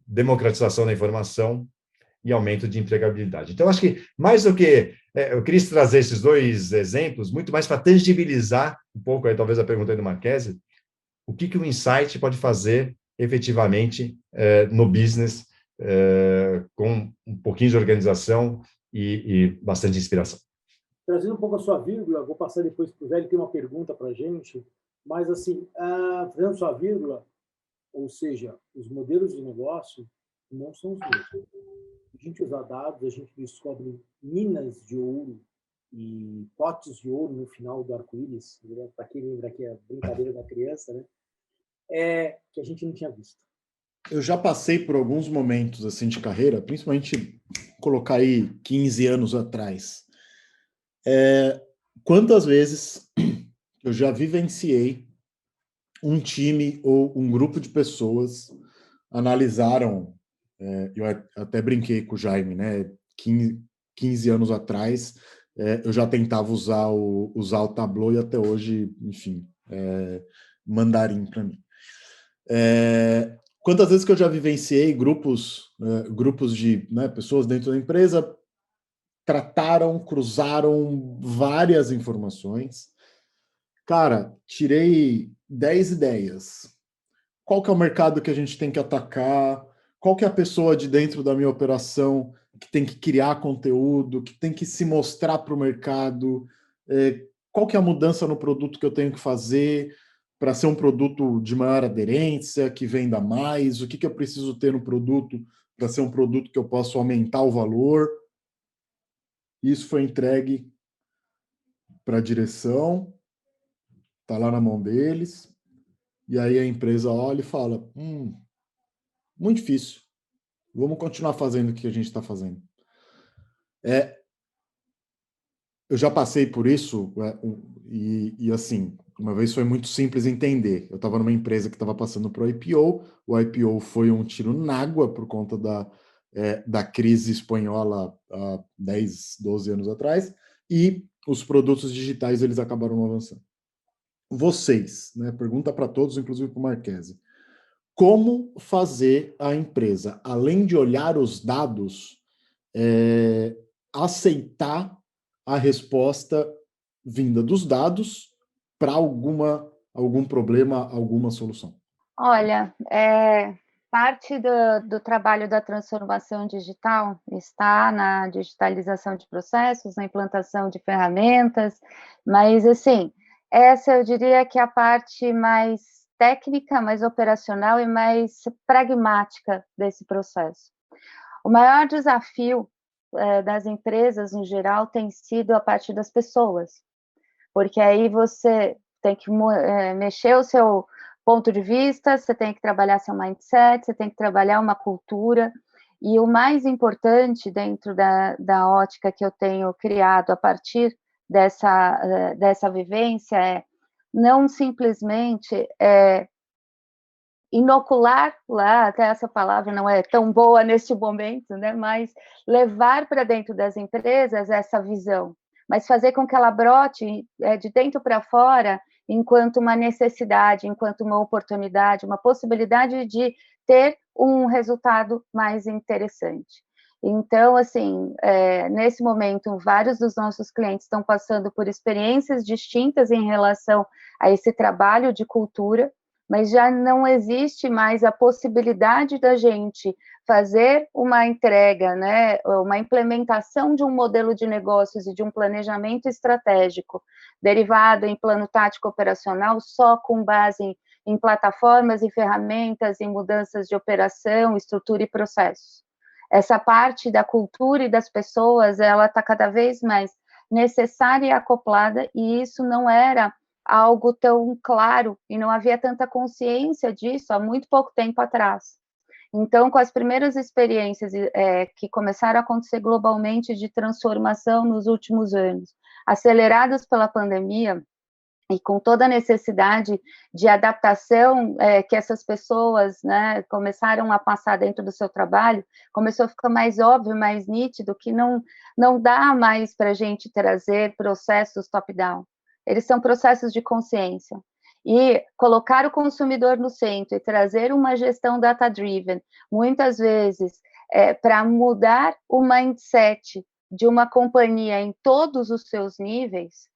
democratização da informação e aumento de empregabilidade. Então, acho que, mais do que... eu queria trazer esses dois exemplos, muito mais para tangibilizar um pouco, aí talvez a pergunta aí do Marchese, o que o Insight pode fazer efetivamente no business, com um pouquinho de organização e bastante inspiração. Trazendo um pouco a sua vírgula, vou passar depois para o Zé, ele tem uma pergunta para a gente, mas assim, fazendo sua vírgula, ou seja, os modelos de negócio não são os mesmos. A gente usa dados, a gente descobre minas de ouro e potes de ouro no final do arco-íris, para quem lembra aqui a brincadeira da criança, né? Que a gente não tinha visto. Eu já passei por alguns momentos assim de carreira, principalmente colocar aí 15 anos atrás. Quantas vezes eu já vivenciei um time ou um grupo de pessoas analisaram, eu até brinquei com o Jaime, né? 15 anos atrás, eu já tentava usar o Tableau e até hoje, enfim, mandarim para mim. Quantas vezes que eu já vivenciei grupos de pessoas dentro da empresa cruzaram várias informações. Cara, tirei 10 ideias. Qual que é o mercado que a gente tem que atacar? Qual que é a pessoa de dentro da minha operação que tem que criar conteúdo, que tem que se mostrar para o mercado? Qual que é a mudança no produto que eu tenho que fazer para ser um produto de maior aderência, que venda mais? O que eu preciso ter no produto para ser um produto que eu possa aumentar o valor? Isso foi entregue para a direção, está lá na mão deles, e aí a empresa olha e fala, muito difícil, vamos continuar fazendo o que a gente está fazendo. Eu já passei por isso, e assim, uma vez foi muito simples entender. Eu estava numa empresa que estava passando por o IPO foi um tiro na água por conta da crise espanhola há 10, 12 anos atrás, e os produtos digitais eles acabaram não avançando. Vocês, né, pergunta para todos, inclusive para o Marchese, como fazer a empresa, além de olhar os dados, aceitar a resposta vinda dos dados para algum problema, alguma solução? Olha, parte do trabalho da transformação digital está na digitalização de processos, na implantação de ferramentas, mas, assim, essa eu diria que é a parte mais técnica, mais operacional e mais pragmática desse processo. O maior desafio das empresas, no geral, tem sido a parte das pessoas, porque aí você tem que mexer o seu ponto de vista, você tem que trabalhar seu mindset, você tem que trabalhar uma cultura, e o mais importante dentro da ótica que eu tenho criado a partir dessa vivência é não simplesmente inocular lá, até essa palavra não é tão boa neste momento, né? Mas levar para dentro das empresas essa visão, mas fazer com que ela brote de dentro para fora enquanto uma necessidade, enquanto uma oportunidade, uma possibilidade de ter um resultado mais interessante. Então, assim, nesse momento, vários dos nossos clientes estão passando por experiências distintas em relação a esse trabalho de cultura, mas já não existe mais a possibilidade da gente fazer uma entrega, né, uma implementação de um modelo de negócios e de um planejamento estratégico derivado em plano tático operacional só com base em plataformas e ferramentas, em mudanças de operação, estrutura e processos. Essa parte da cultura e das pessoas, ela está cada vez mais necessária e acoplada, e isso não era algo tão claro, e não havia tanta consciência disso há muito pouco tempo atrás. Então, com as primeiras experiências que começaram a acontecer globalmente de transformação nos últimos anos, aceleradas pela pandemia, e com toda a necessidade de adaptação que essas pessoas, né, começaram a passar dentro do seu trabalho, começou a ficar mais óbvio, mais nítido, que não dá mais para a gente trazer processos top-down. Eles são processos de consciência. E colocar o consumidor no centro e trazer uma gestão data-driven, muitas vezes, para mudar o mindset de uma companhia em todos os seus níveis,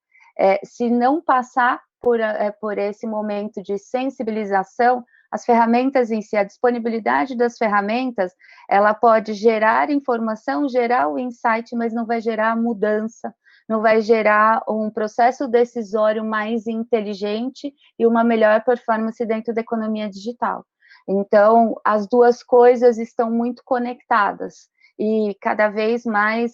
se não passar por esse momento de sensibilização, as ferramentas em si, a disponibilidade das ferramentas, ela pode gerar informação, gerar o insight, mas não vai gerar mudança, não vai gerar um processo decisório mais inteligente e uma melhor performance dentro da economia digital. Então, as duas coisas estão muito conectadas e cada vez mais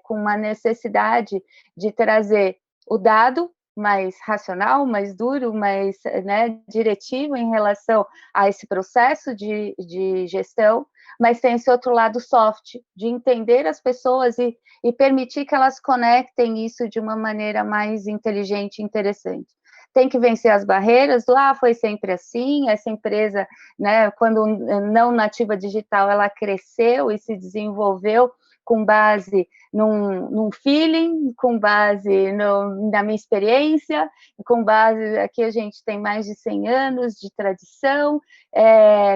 com uma necessidade de trazer o dado mais racional, mais duro, mais, né, diretivo em relação a esse processo de gestão, mas tem esse outro lado soft, de entender as pessoas e permitir que elas conectem isso de uma maneira mais inteligente e interessante. Tem que vencer as barreiras do, foi sempre assim, essa empresa, né, quando não nativa digital, ela cresceu e se desenvolveu com base num feeling, com base na minha experiência, com base, aqui a gente tem mais de 100 anos de tradição,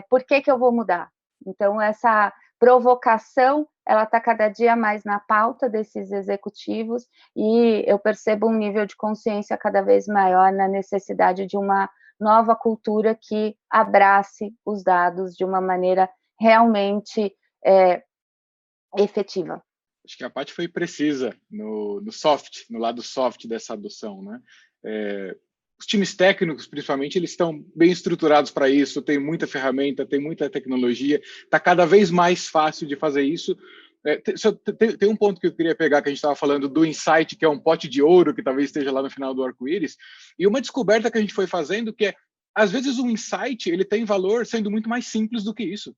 por que eu vou mudar? Então, essa provocação, ela está cada dia mais na pauta desses executivos, e eu percebo um nível de consciência cada vez maior na necessidade de uma nova cultura que abrace os dados de uma maneira realmente efetiva. Acho que a Paty foi precisa no soft, no lado soft dessa adoção, né? Os times técnicos, principalmente, eles estão bem estruturados para isso, tem muita ferramenta, tem muita tecnologia, está cada vez mais fácil de fazer isso. Tem um ponto que eu queria pegar, que a gente estava falando do insight, que é um pote de ouro, que talvez esteja lá no final do arco-íris, e uma descoberta que a gente foi fazendo, que às vezes, um insight ele tem valor sendo muito mais simples do que isso.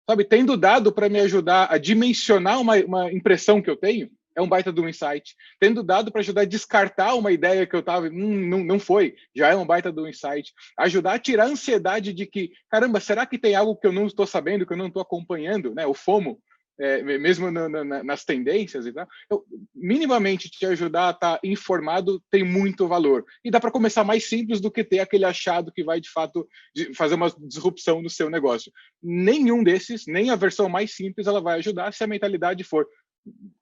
Sabe, tendo dado para me ajudar a dimensionar uma impressão que eu tenho, é um baita de um insight. Tendo dado para ajudar a descartar uma ideia que eu estava, não foi, já é um baita de um insight. Ajudar a tirar a ansiedade de que, caramba, será que tem algo que eu não estou sabendo, que eu não estou acompanhando, né? O FOMO, mesmo nas tendências e tal. Minimamente te ajudar a estar informado tem muito valor. E dá para começar mais simples do que ter aquele achado que vai, de fato, fazer uma disrupção no seu negócio. Nenhum desses, nem a versão mais simples, ela vai ajudar se a mentalidade for: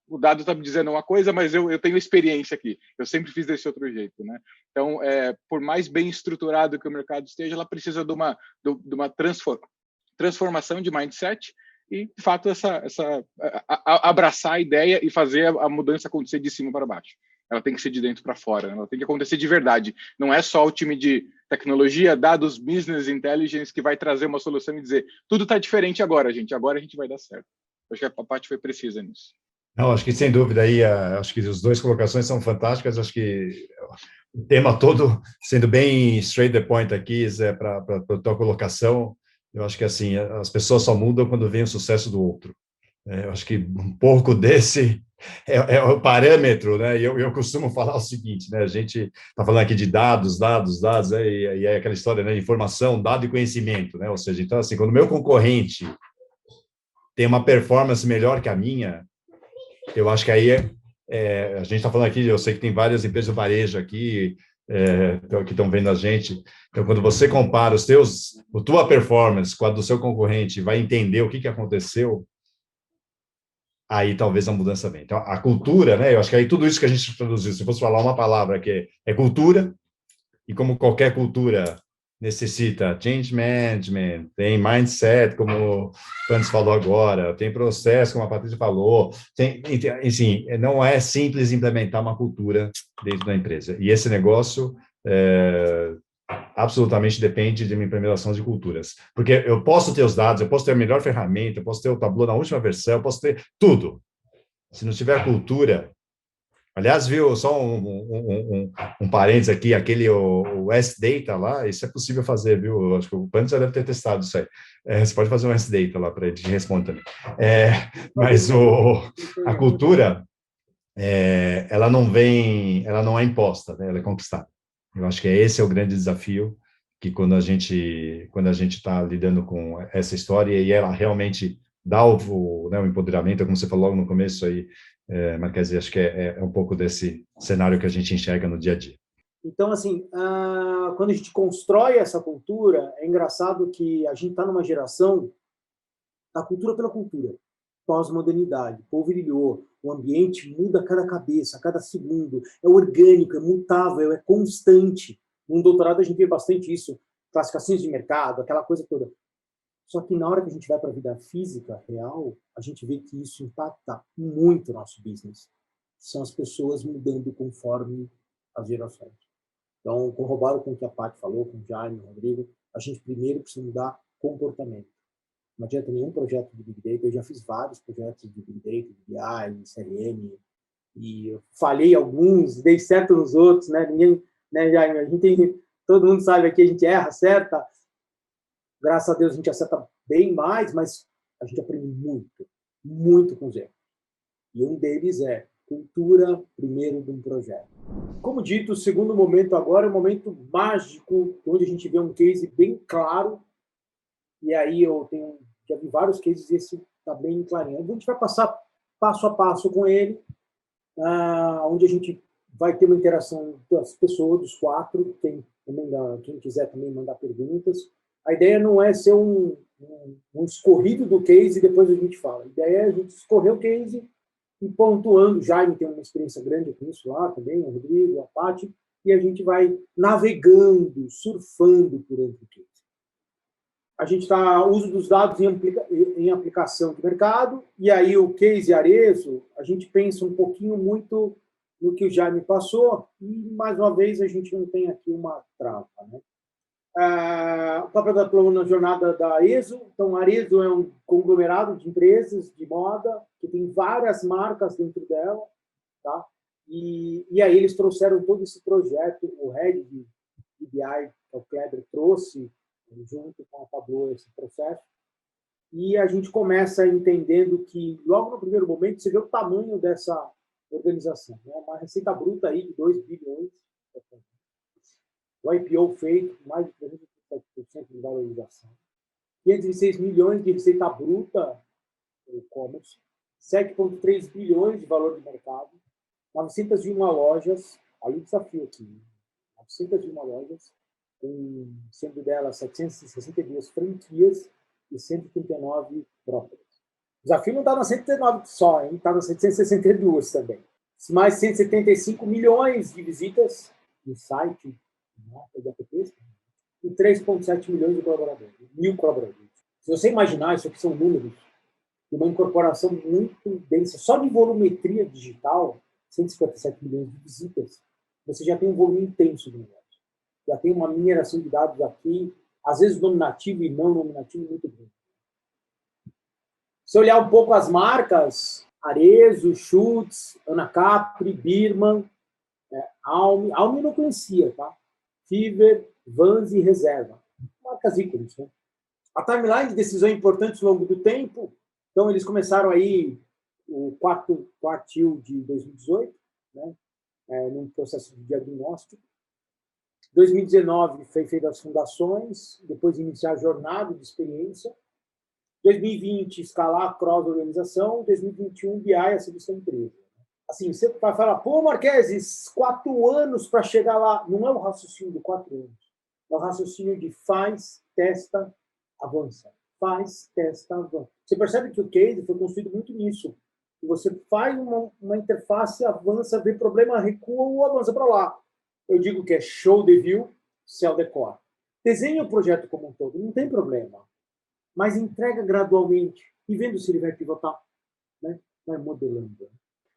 o dado está me dizendo uma coisa, mas eu tenho experiência aqui. Eu sempre fiz desse outro jeito, né? Então, por mais bem estruturado que o mercado esteja, ela precisa de uma transformação de mindset e, de fato, abraçar a ideia e fazer a mudança acontecer de cima para baixo. Ela tem que ser de dentro para fora, né? Ela tem que acontecer de verdade. Não é só o time de tecnologia, dados, business intelligence que vai trazer uma solução e dizer: tudo está diferente agora, gente. Agora a gente vai dar certo. Acho que a Paty foi precisa nisso. Não, acho que sem dúvida aí, acho que as duas colocações são fantásticas. Acho que o tema todo, sendo bem straight the point aqui, para a tua colocação, eu acho que assim, as pessoas só mudam quando vem o sucesso do outro. Eu acho que um pouco desse é o parâmetro, né? E eu costumo falar o seguinte, né? A gente está falando aqui de dados, e é aquela história, né? Informação, dado e conhecimento, né? Ou seja, então assim, quando o meu concorrente tem uma performance melhor que a minha, eu acho que aí a gente está falando aqui, eu sei que tem várias empresas de varejo aqui, que estão vendo a gente. Então, quando você compara a tua performance com a do seu concorrente, vai entender o que aconteceu, aí talvez a mudança venha. Então, a cultura, né? Eu acho que aí tudo isso que a gente traduziu, se fosse falar uma palavra que é cultura, e como qualquer cultura necessita change management, tem mindset, como o Francis falou agora, tem processo, como a Patrícia falou, assim, não é simples implementar uma cultura dentro da empresa. E esse negócio absolutamente depende de uma implementação de culturas. Porque eu posso ter os dados, eu posso ter a melhor ferramenta, eu posso ter o Tableau na última versão, eu posso ter tudo. Se não tiver cultura... Aliás, viu, só um parênteses aqui, o S-Data lá, isso é possível fazer, viu? Eu acho que o Panther já deve ter testado isso aí. Você pode fazer um S-Data lá para ele te responder também. Mas a cultura, ela não é imposta, né? Ela é conquistada. Eu acho que esse é o grande desafio, que quando a gente está lidando com essa história e ela realmente dá o empoderamento, como você falou logo no começo aí, Marquese, acho que é um pouco desse cenário que a gente enxerga no dia a dia. Então, assim, quando a gente constrói essa cultura, é engraçado que a gente está numa geração da cultura pela cultura, pós-modernidade, polvilhou, o ambiente muda a cada cabeça, a cada segundo, é orgânico, é mutável, é constante. No doutorado a gente vê bastante isso, classificações de mercado, aquela coisa toda. Só que na hora que a gente vai para a vida física, real, a gente vê que isso impacta muito o nosso business. São as pessoas mudando conforme as gerações. Então, corroboro com o que a Paty falou, com o Jaime, o Rodrigo, a gente primeiro precisa mudar comportamento. Não adianta nenhum projeto de Big Data, eu já fiz vários projetos de Big Data, de BI, CRM, e eu falhei alguns, dei certo nos outros, né? Ninguém, né, Jaime? A gente todo mundo sabe aqui, a gente erra, acerta. Graças a Deus a gente acerta bem mais, mas a gente aprende muito, muito com os erros. E um deles é cultura primeiro de um projeto. Como dito, o segundo momento agora é um momento mágico, onde a gente vê um case bem claro, e aí eu já vi vários cases e esse está bem clarinho. A gente vai passar passo a passo com ele, onde a gente vai ter uma interação das pessoas, dos quatro, quem quiser também mandar perguntas. A ideia não é ser um escorrido do case e depois a gente fala. A ideia é a gente escorrer o case e pontuando. O Jaime tem uma experiência grande com isso lá também, o Rodrigo, a Paty, e a gente vai navegando, surfando por entre o case. A gente está uso dos dados em aplicação de mercado, e aí o case Arezzo, a gente pensa um pouquinho muito no que o Jaime passou, e mais uma vez a gente não tem aqui uma trava, né? O papel da plano na jornada da Arezzo. Então, a Arezzo é um conglomerado de empresas de moda que tem várias marcas dentro dela, tá? E aí eles trouxeram todo esse projeto, o head de BI, que é o Kleber, trouxe junto com a Tableau esse processo, e a gente começa entendendo que, logo no primeiro momento, você vê o tamanho dessa organização, né? Uma receita bruta aí de 2 bilhões, o IPO feito, mais de 37% de valorização, 506 milhões de receita bruta no e-commerce, 7,3 bilhões de valor de mercado, 901 lojas, aí o desafio aqui, 901 lojas, sendo delas 762 franquias e 139 próprias. O desafio não está nas 139 só, está nas 762 também. Mais 175 milhões de visitas no site, de apps, e 3,7 milhões de colaboradores, 1.000 colaboradores. Se você imaginar, isso aqui são números de uma incorporação muito densa, só de volumetria digital, 157 milhões de visitas, você já tem um volume intenso de negócio. Já tem uma mineração de dados aqui, às vezes nominativo e não nominativo, muito grande. Se olhar um pouco as marcas, Arezzo, Schutz, Ana Capri, Birman, Almi eu não conhecia, tá? Fiverr, Vans e Reserva. Marcas ícones, né? A timeline de decisões importantes ao longo do tempo, então eles começaram aí o quartil de 2018, né? Num processo de diagnóstico. 2019 foi feita as fundações, depois iniciar a jornada de experiência. 2020, escalar a cross-organização. 2021, BI, a serviço da empresa. assim, você vai falar, pô, Marquese, 4 anos para chegar lá. Não é o raciocínio de 4 anos. É o raciocínio de faz, testa, avança. Faz, testa, avança. Você percebe que o case foi construído muito nisso. Você faz uma interface, avança, vê problema, recua ou avança para lá. Eu digo que é show the view, sell the core. Desenha o projeto como um todo, não tem problema. Mas entrega gradualmente e vendo se ele vai pivotar, né? Vai modelando.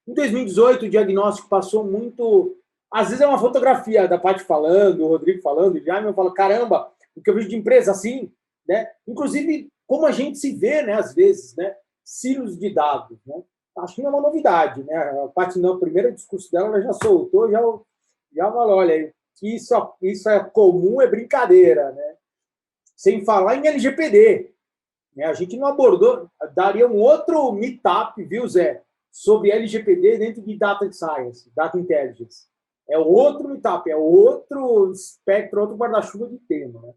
Em 2018, o diagnóstico passou muito... Às vezes é uma fotografia da Paty falando, o Rodrigo falando, o Jaime, eu falo, caramba, o que eu vejo de empresa assim, né? Inclusive, como a gente se vê, né, às vezes, né? Silos de dados, né? Acho que não é uma novidade, né? A Paty, no primeiro discurso dela, ela já soltou, já falou, olha, isso é comum, é brincadeira, né? Sem falar em LGPD. Né? A gente não abordou, daria um outro meetup, viu, Zé? Sobre LGPD dentro de Data Science, Data Intelligence. É outro meetup, é outro espectro, outro guarda-chuva de tema. Né?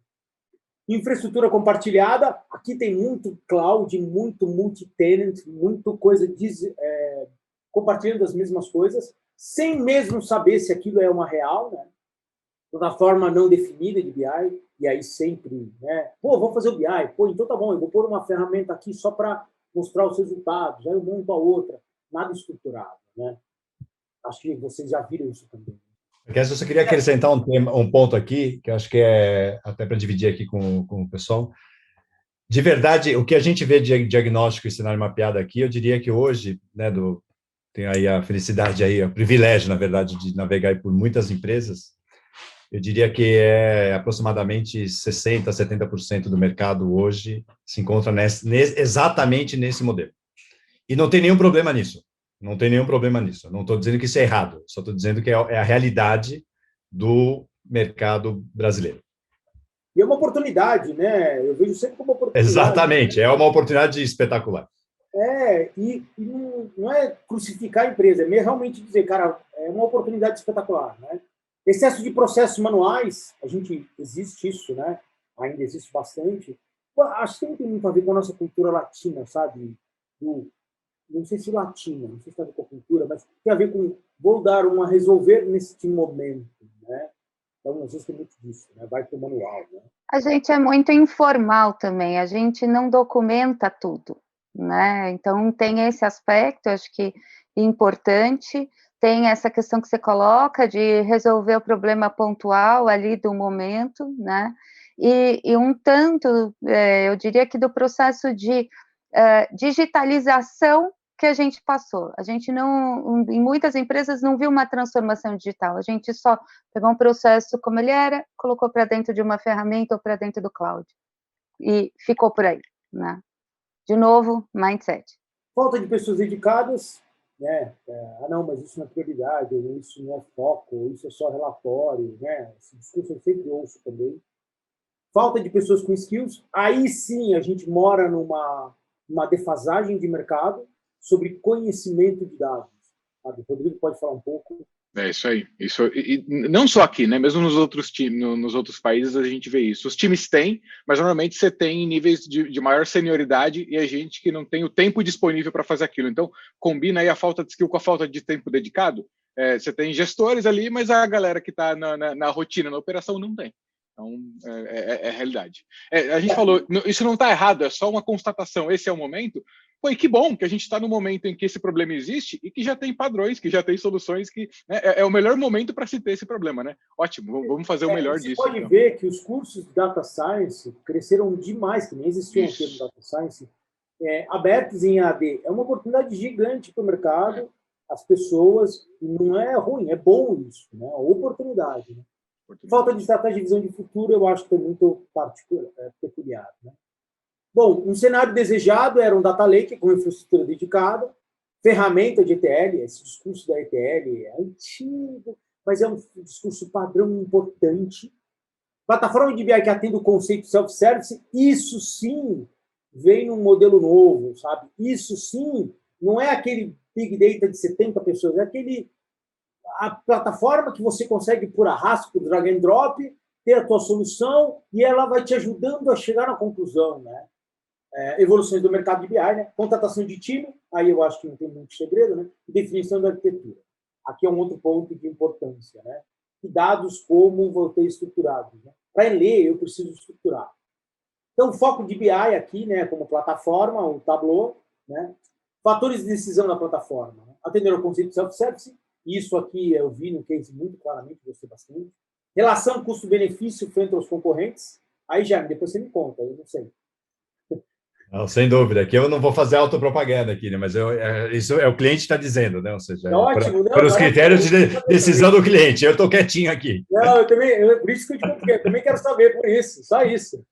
Infraestrutura compartilhada, aqui tem muito cloud, muito multi-tenant, muito coisa compartilhando as mesmas coisas, sem mesmo saber se aquilo é uma real, né? Plataforma não definida de BI, e aí sempre, né? Pô, vou fazer o BI, pô, então tá bom, eu vou pôr uma ferramenta aqui só para mostrar os resultados, aí eu monto a outra, nada estruturado, né? Acho que vocês já viram isso também. Eu só queria acrescentar um ponto aqui, que eu acho que é até para dividir aqui com o pessoal. De verdade, o que a gente vê de diagnóstico e cenário mapeado aqui, eu diria que hoje, né, tem aí a felicidade, aí, o privilégio, na verdade, de navegar por muitas empresas, eu diria que é aproximadamente 60%, 70% do mercado hoje se encontra exatamente nesse modelo. E não tem nenhum problema nisso. Não tem nenhum problema nisso. Não estou dizendo que isso é errado, só estou dizendo que é a realidade do mercado brasileiro. E é uma oportunidade, né? Eu vejo sempre como uma oportunidade. Exatamente, é uma oportunidade espetacular. E não é crucificar a empresa, é realmente dizer, cara, é uma oportunidade espetacular, né? Excesso de processos manuais, existe isso, né? Ainda existe bastante. Acho que tem muito a ver com a nossa cultura latina, sabe? Não sei se latina, não sei se tem a ver com a cultura, mas tem a ver com vou dar uma resolver neste momento, né? Então, às vezes tem muito disso, né? Vai para o manual, né? A gente é muito informal também, a gente não documenta tudo, né? Então, tem esse aspecto, acho que importante, tem essa questão que você coloca de resolver o problema pontual ali do momento, né? E um tanto, eu diria que do processo de digitalização que a gente passou. A gente não, em muitas empresas, não viu uma transformação digital, a gente só pegou um processo como ele era, colocou para dentro de uma ferramenta ou para dentro do cloud, e ficou por aí, né? De novo, mindset. Falta de pessoas dedicadas, né? Não, mas isso não é prioridade, ou isso não é foco, ou isso é só relatório, né? Esse discurso eu sempre ouço também. Falta de pessoas com skills, aí sim a gente mora numa defasagem de mercado sobre conhecimento de dados. Sabe? O Rodrigo pode falar um pouco. É isso aí. E não só aqui, né? Mesmo nos outros países a gente vê isso. Os times têm, mas normalmente você tem níveis de maior senioridade e a gente que não tem o tempo disponível para fazer aquilo. Então, combina aí a falta de skill com a falta de tempo dedicado. Você tem gestores ali, mas a galera que está na rotina, na operação, não tem. Então, é a realidade. A gente falou, isso não está errado, é só uma constatação, esse é o momento. Pô, e que bom que a gente está no momento em que esse problema existe e que já tem padrões, que já tem soluções, que né, é o melhor momento para se ter esse problema, né? Ótimo, vamos fazer o melhor disso. Você pode ver que os cursos de Data Science cresceram demais, que nem existiam o termo Data Science, abertos em AD. É uma oportunidade gigante para o mercado, as pessoas, não é ruim, é bom isso, né? É uma oportunidade, né? Falta de estratégia de visão de futuro, eu acho que é muito peculiar. Né? Bom, um cenário desejado era um data lake com infraestrutura dedicada, ferramenta de ETL, esse discurso da ETL é antigo, mas é um discurso padrão importante. Plataforma de BI que atende o conceito self-service, isso sim vem num modelo novo, sabe? Isso sim não é aquele big data de 70 pessoas, é a plataforma que você consegue, por arrasto, por drag and drop, ter a tua solução e ela vai te ajudando a chegar na conclusão, né? Evoluções do mercado de BI, né? Contratação de time, aí eu acho que não tem muito segredo, né? E definição da arquitetura. Aqui é um outro ponto de importância, né? E dados como vão ter estruturados, né? Para ler, eu preciso estruturar. Então, o foco de BI aqui, né, como plataforma, o Tableau, né? Fatores de decisão na plataforma. Né? Atender ao conceito de self-service, isso aqui eu vi no case muito claramente, gostei bastante. Relação custo-benefício frente aos concorrentes, aí já, depois você me conta, eu não sei. Não, sem dúvida. Aqui eu não vou fazer autopropaganda aqui, né? Mas isso é o cliente está dizendo, né? Ou seja, Ótimo, para os critérios de decisão do cliente. Eu estou quietinho aqui. Não, eu também, por isso que eu te contei, eu também quero saber por isso, só isso.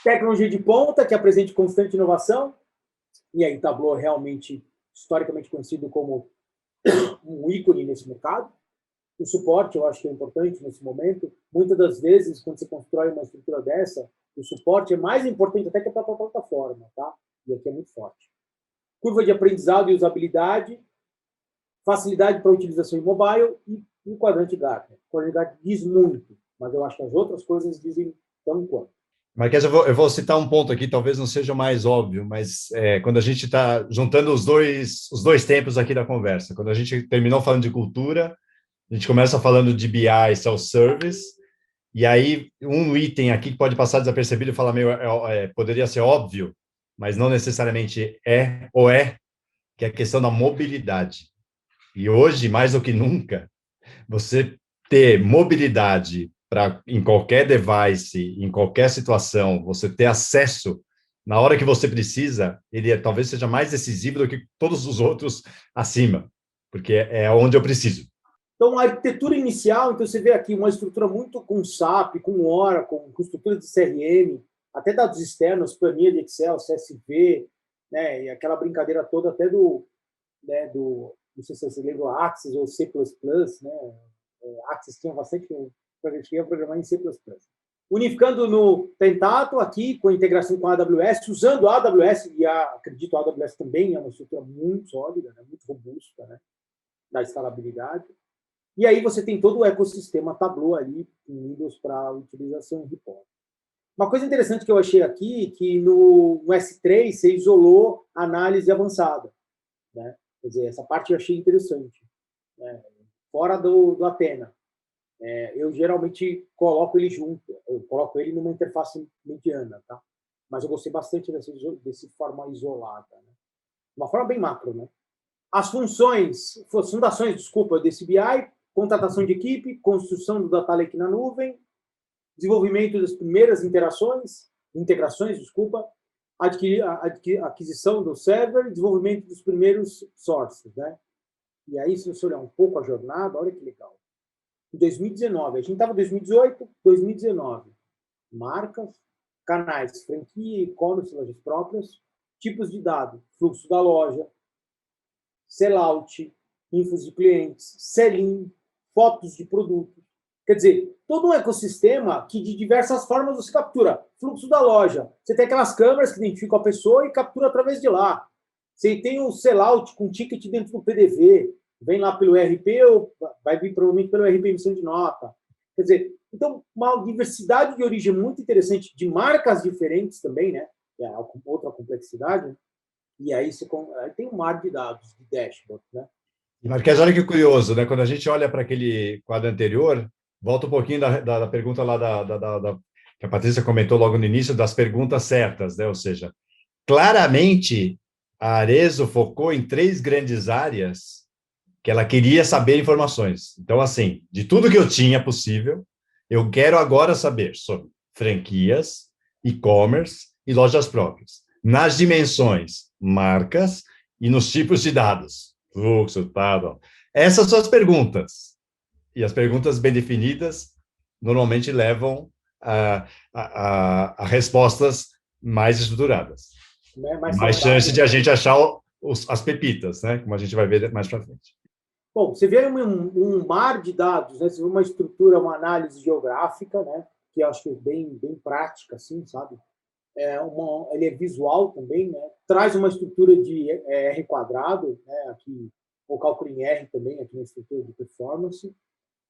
Tecnologia de ponta, que apresente constante inovação, e aí Tableau é realmente, historicamente conhecido como um ícone nesse mercado. O suporte, eu acho que é importante nesse momento. Muitas das vezes, quando você constrói uma estrutura dessa, o suporte é mais importante até que a própria plataforma, tá? E aqui é muito forte. Curva de aprendizado e usabilidade, facilidade para utilização em mobile e o quadrante Gartner. O quadrante Gartner diz muito, mas eu acho que as outras coisas dizem tão quanto. Marques, eu vou citar um ponto aqui, talvez não seja o mais óbvio, mas quando a gente está juntando os dois tempos aqui da conversa, quando a gente terminou falando de cultura, a gente começa falando de BI, self-service, e aí um item aqui que pode passar desapercebido e falar poderia ser óbvio, mas não necessariamente que é a questão da mobilidade. E hoje, mais do que nunca, você ter mobilidade para, em qualquer device, em qualquer situação, você ter acesso na hora que você precisa, ele talvez seja mais decisivo do que todos os outros acima, porque é onde eu preciso. Então, a arquitetura inicial, então você vê aqui uma estrutura muito com SAP, com Oracle, com estrutura de CRM, até dados externos, planilha de Excel, CSV, né, e aquela brincadeira toda até não sei se você lembra, Access ou C++, né, Access tinha bastante, eu cheguei a programar em C++. Unificando no Tentato aqui, com a integração com a AWS, usando a AWS, e acredito a AWS também é uma estrutura muito sólida, né, muito robusta, né, da escalabilidade. E aí você tem todo o ecossistema Tableau ali, em Windows para utilização em report. Uma coisa interessante que eu achei aqui, que no S3 você isolou a análise avançada, né? Quer dizer, essa parte eu achei interessante, né? Fora do Athena. Eu geralmente coloco ele junto, eu coloco ele numa interface mediana, tá? Mas eu gostei bastante desse forma isolada, né? Uma forma bem macro, né? As fundações, desse BI, contratação de equipe, construção do data lake na nuvem, desenvolvimento das primeiras integrações, aquisição do server, desenvolvimento dos primeiros sources, né? E aí, se você olhar um pouco a jornada, olha que legal. Em 2019, a gente estava em 2018, 2019. Marcas, canais, franquia, e-commerce, lojas próprias, tipos de dados, fluxo da loja, sellout, infos de clientes, sell-in, fotos de produtos. Quer dizer, todo um ecossistema que de diversas formas você captura. Fluxo da loja. Você tem aquelas câmeras que identificam a pessoa e captura através de lá. Você tem o sellout com ticket dentro do PDV. Vem lá pelo ERP ou vai vir provavelmente pelo ERP emissão de nota. Quer dizer, então, uma diversidade de origem muito interessante, de marcas diferentes também, né? Que é outra complexidade. E aí tem um mar de dados, de dashboard, né? E Marques, olha que curioso, né? Quando a gente olha para aquele quadro anterior, volta um pouquinho da pergunta lá que a Patrícia comentou logo no início, das perguntas certas, né? Ou seja, claramente a Arezzo focou em 3 grandes áreas que ela queria saber informações. Então, assim, de tudo que eu tinha possível, eu quero agora saber sobre franquias, e-commerce e lojas próprias. Nas dimensões, marcas e nos tipos de dados. Fluxo, tal. Essas são as perguntas. E as perguntas bem definidas normalmente levam a respostas mais estruturadas. Mais chance de a gente achar as pepitas, né? Como a gente vai ver mais para frente. Bom, você vê um mar de dados, né? Você vê uma estrutura, uma análise geográfica, né? Que eu acho que é bem prática, assim, sabe? Ele é visual também, né? Traz uma estrutura de R quadrado, né? Aqui, o cálculo em R também, aqui na estrutura de performance.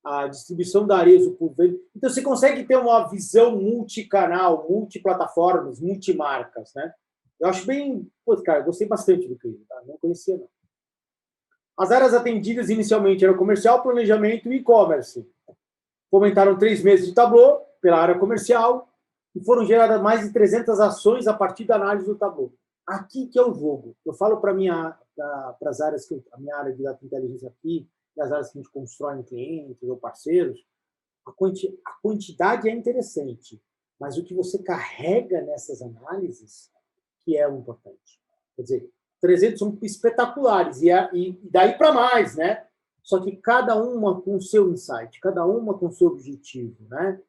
a distribuição da Arezzo por venda. Então, você consegue ter uma visão multicanal, multiplataformas, multimarcas, né? Eu acho bem... Pô, cara, gostei bastante do cliente, tá? Não conhecia, não. As áreas atendidas inicialmente eram comercial, planejamento e e-commerce. Fomentaram 3 meses de Tableau pela área comercial e foram geradas mais de 300 ações a partir da análise do Tableau. Aqui que é o jogo. Eu falo para as áreas, a minha área de data inteligência aqui, e as áreas que a gente constrói em clientes ou parceiros, a quantidade é interessante, mas o que você carrega nessas análises que é o importante. Quer dizer, 300 são espetaculares, e daí para mais, né? Só que cada uma com o seu insight, cada uma com o seu objetivo, né?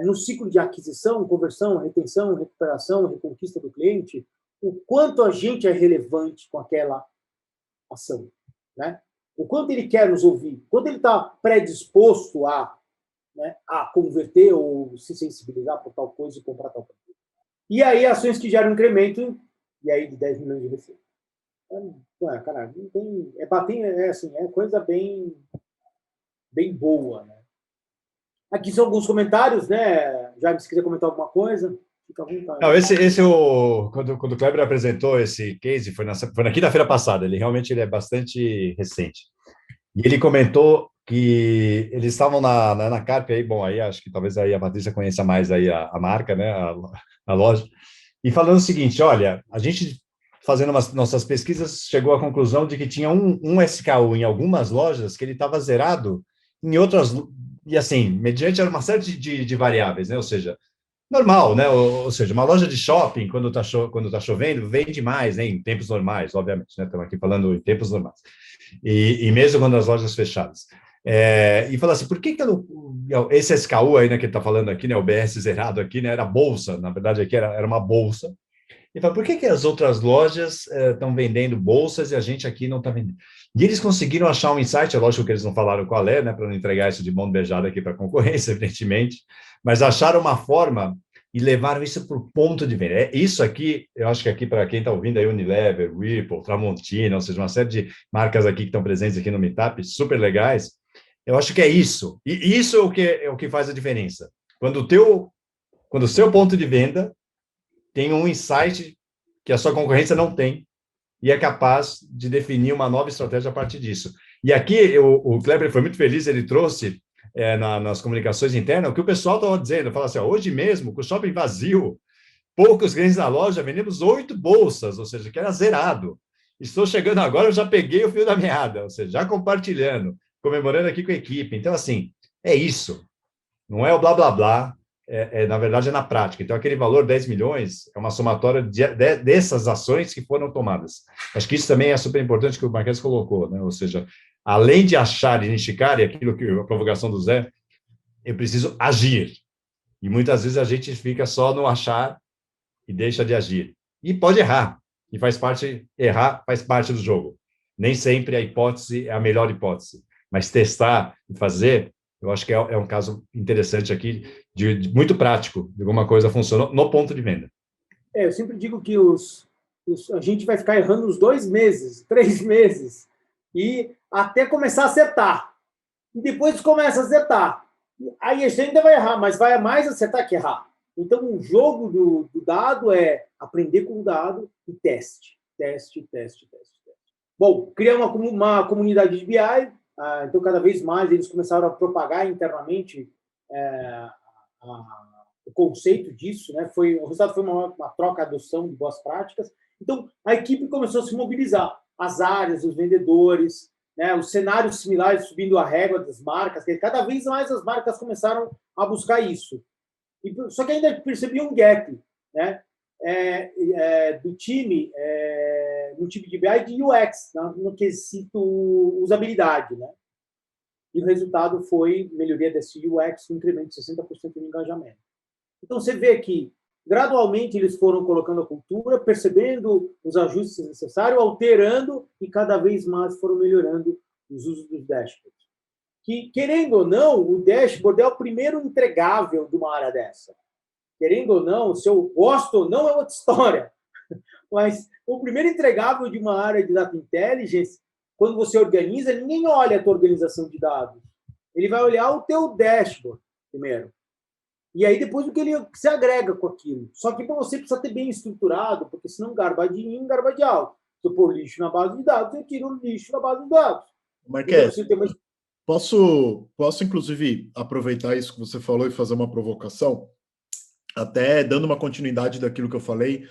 No ciclo de aquisição, conversão, retenção, recuperação, reconquista do cliente, o quanto a gente é relevante com aquela ação, né? O quanto ele quer nos ouvir, quanto ele está predisposto a converter ou se sensibilizar por tal coisa e comprar tal coisa. E aí, ações que geram incremento, e aí de 10 milhões de receita. Cara, é coisa bem boa, né? Aqui são alguns comentários, né? Já se quiser comentar alguma coisa, fica à vontade. Não, quando o Kleber apresentou esse case, foi na quinta-feira passada, ele é bastante recente. E ele comentou que eles estavam na Carpe, aí, bom, aí acho que talvez aí a Patrícia conheça mais aí a marca, né, a loja, e falando o seguinte, olha, a gente fazendo nossas pesquisas chegou à conclusão de que tinha um SKU em algumas lojas que ele estava zerado em outras, e assim, mediante uma série de variáveis, né, ou seja, normal, né, ou seja, uma loja de shopping, quando tá chovendo, vende mais, né, em tempos normais, obviamente, né, estamos aqui falando em tempos normais, e mesmo quando as lojas fechadas. E fala assim, por que esse SKU aí, né, que ele está falando aqui, né, o BS zerado aqui, né, era bolsa, na verdade aqui era uma bolsa. E fala, por que as outras lojas estão vendendo bolsas e a gente aqui não está vendendo? E eles conseguiram achar um insight, é lógico que eles não falaram qual é, né, para não entregar isso de mão beijada aqui para a concorrência, evidentemente, mas acharam uma forma e levaram isso para o ponto de venda. Isso aqui, eu acho que aqui, para quem está ouvindo aí, Unilever, Whirlpool, Tramontina, ou seja, uma série de marcas aqui que estão presentes aqui no Meetup, super legais, eu acho que é isso. E isso é o que faz a diferença. Quando o seu ponto de venda tem um insight que a sua concorrência não tem e é capaz de definir uma nova estratégia a partir disso. E aqui o Kleber foi muito feliz, ele trouxe nas comunicações internas o que o pessoal estava dizendo, fala assim, hoje mesmo, com o shopping vazio, poucos clientes na loja, vendemos 8 bolsas, ou seja, que era zerado. Estou chegando agora, eu já peguei o fio da meada, ou seja, já compartilhando, comemorando aqui com a equipe. Então, assim, é isso. Não é o blá, blá, blá. Na verdade, é na prática. Então, aquele valor, 10 milhões, é uma somatória dessas ações que foram tomadas. Acho que isso também é super importante que o Marques colocou, né? Ou seja, além de achar e identificar, e aquilo que a provocação do Zé, eu preciso agir. E muitas vezes a gente fica só no achar e deixa de agir. E pode errar. E errar faz parte do jogo. Nem sempre a hipótese é a melhor hipótese. Mas testar e fazer, eu acho que é um caso interessante aqui, de muito prático, de alguma coisa funcionou no ponto de venda. Eu sempre digo que a gente vai ficar errando uns 2 meses, 3 meses, e até começar a acertar. E depois começa a acertar. Aí a gente ainda vai errar, mas vai mais acertar que errar. Então, o jogo do dado é aprender com o dado e teste. Bom, criar uma comunidade de BI. Então, cada vez mais, eles começaram a propagar internamente o conceito disso, né? O resultado foi uma troca, adoção de boas práticas. Então, a equipe começou a se mobilizar. As áreas, os vendedores, né? Os cenários similares subindo a régua das marcas. Cada vez mais as marcas começaram a buscar isso. Só que ainda percebi um gap, né? Do time, no time de BI e de UX, no quesito usabilidade, né? E o resultado foi melhoria desse UX, com incremento de 60% de engajamento. Então, você vê que, gradualmente, eles foram colocando a cultura, percebendo os ajustes necessários, alterando e cada vez mais foram melhorando os usos dos dashboards. Que, querendo ou não, o dashboard é o primeiro entregável de uma área dessa. Querendo ou não, se eu gosto ou não é outra história. Mas o primeiro entregável de uma área de data intelligence, quando você organiza, ninguém olha a tua organização de dados. Ele vai olhar o teu dashboard primeiro. E aí depois o que ele se agrega com aquilo. Só que para você precisa ter bem estruturado, porque senão garba de in, garba de out. Se eu pôr lixo na base de dados, eu tiro o lixo na base de dados. Marquete, posso inclusive aproveitar isso que você falou e fazer uma provocação? Até dando uma continuidade daquilo que eu falei,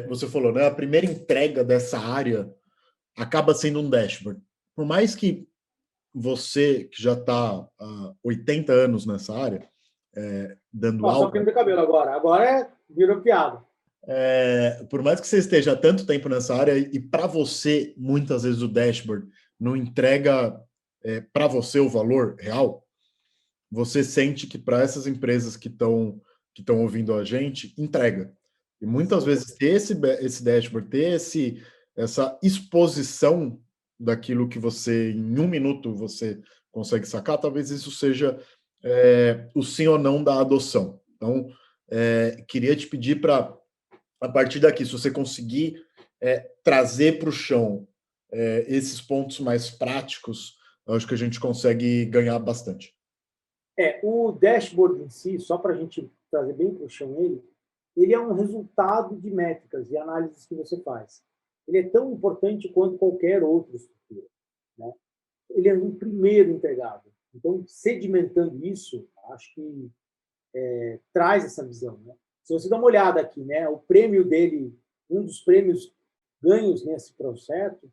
você falou, né? A primeira entrega dessa área acaba sendo um dashboard. Por mais que você, que já está há 80 anos nessa área, dando aula... Só pinto de cabelo agora virou piada. Por mais que você esteja há tanto tempo nessa área, e para você, muitas vezes o dashboard não entrega para você o valor real, você sente que para essas empresas que estão ouvindo a gente, entrega. E muitas vezes ter esse dashboard, ter essa exposição daquilo que você, em um minuto, você consegue sacar, talvez isso seja o sim ou não da adoção. Então, queria te pedir para, a partir daqui, se você conseguir trazer para o chão esses pontos mais práticos, eu acho que a gente consegue ganhar bastante. O dashboard em si, só para a gente trazer bem para o chão ele é um resultado de métricas e análises que você faz. Ele é tão importante quanto qualquer outra estrutura, né? Ele é um primeiro entregável. Então, sedimentando isso, acho que traz essa visão, né? Se você dá uma olhada aqui, né, o prêmio dele, um dos prêmios ganhos nesse processo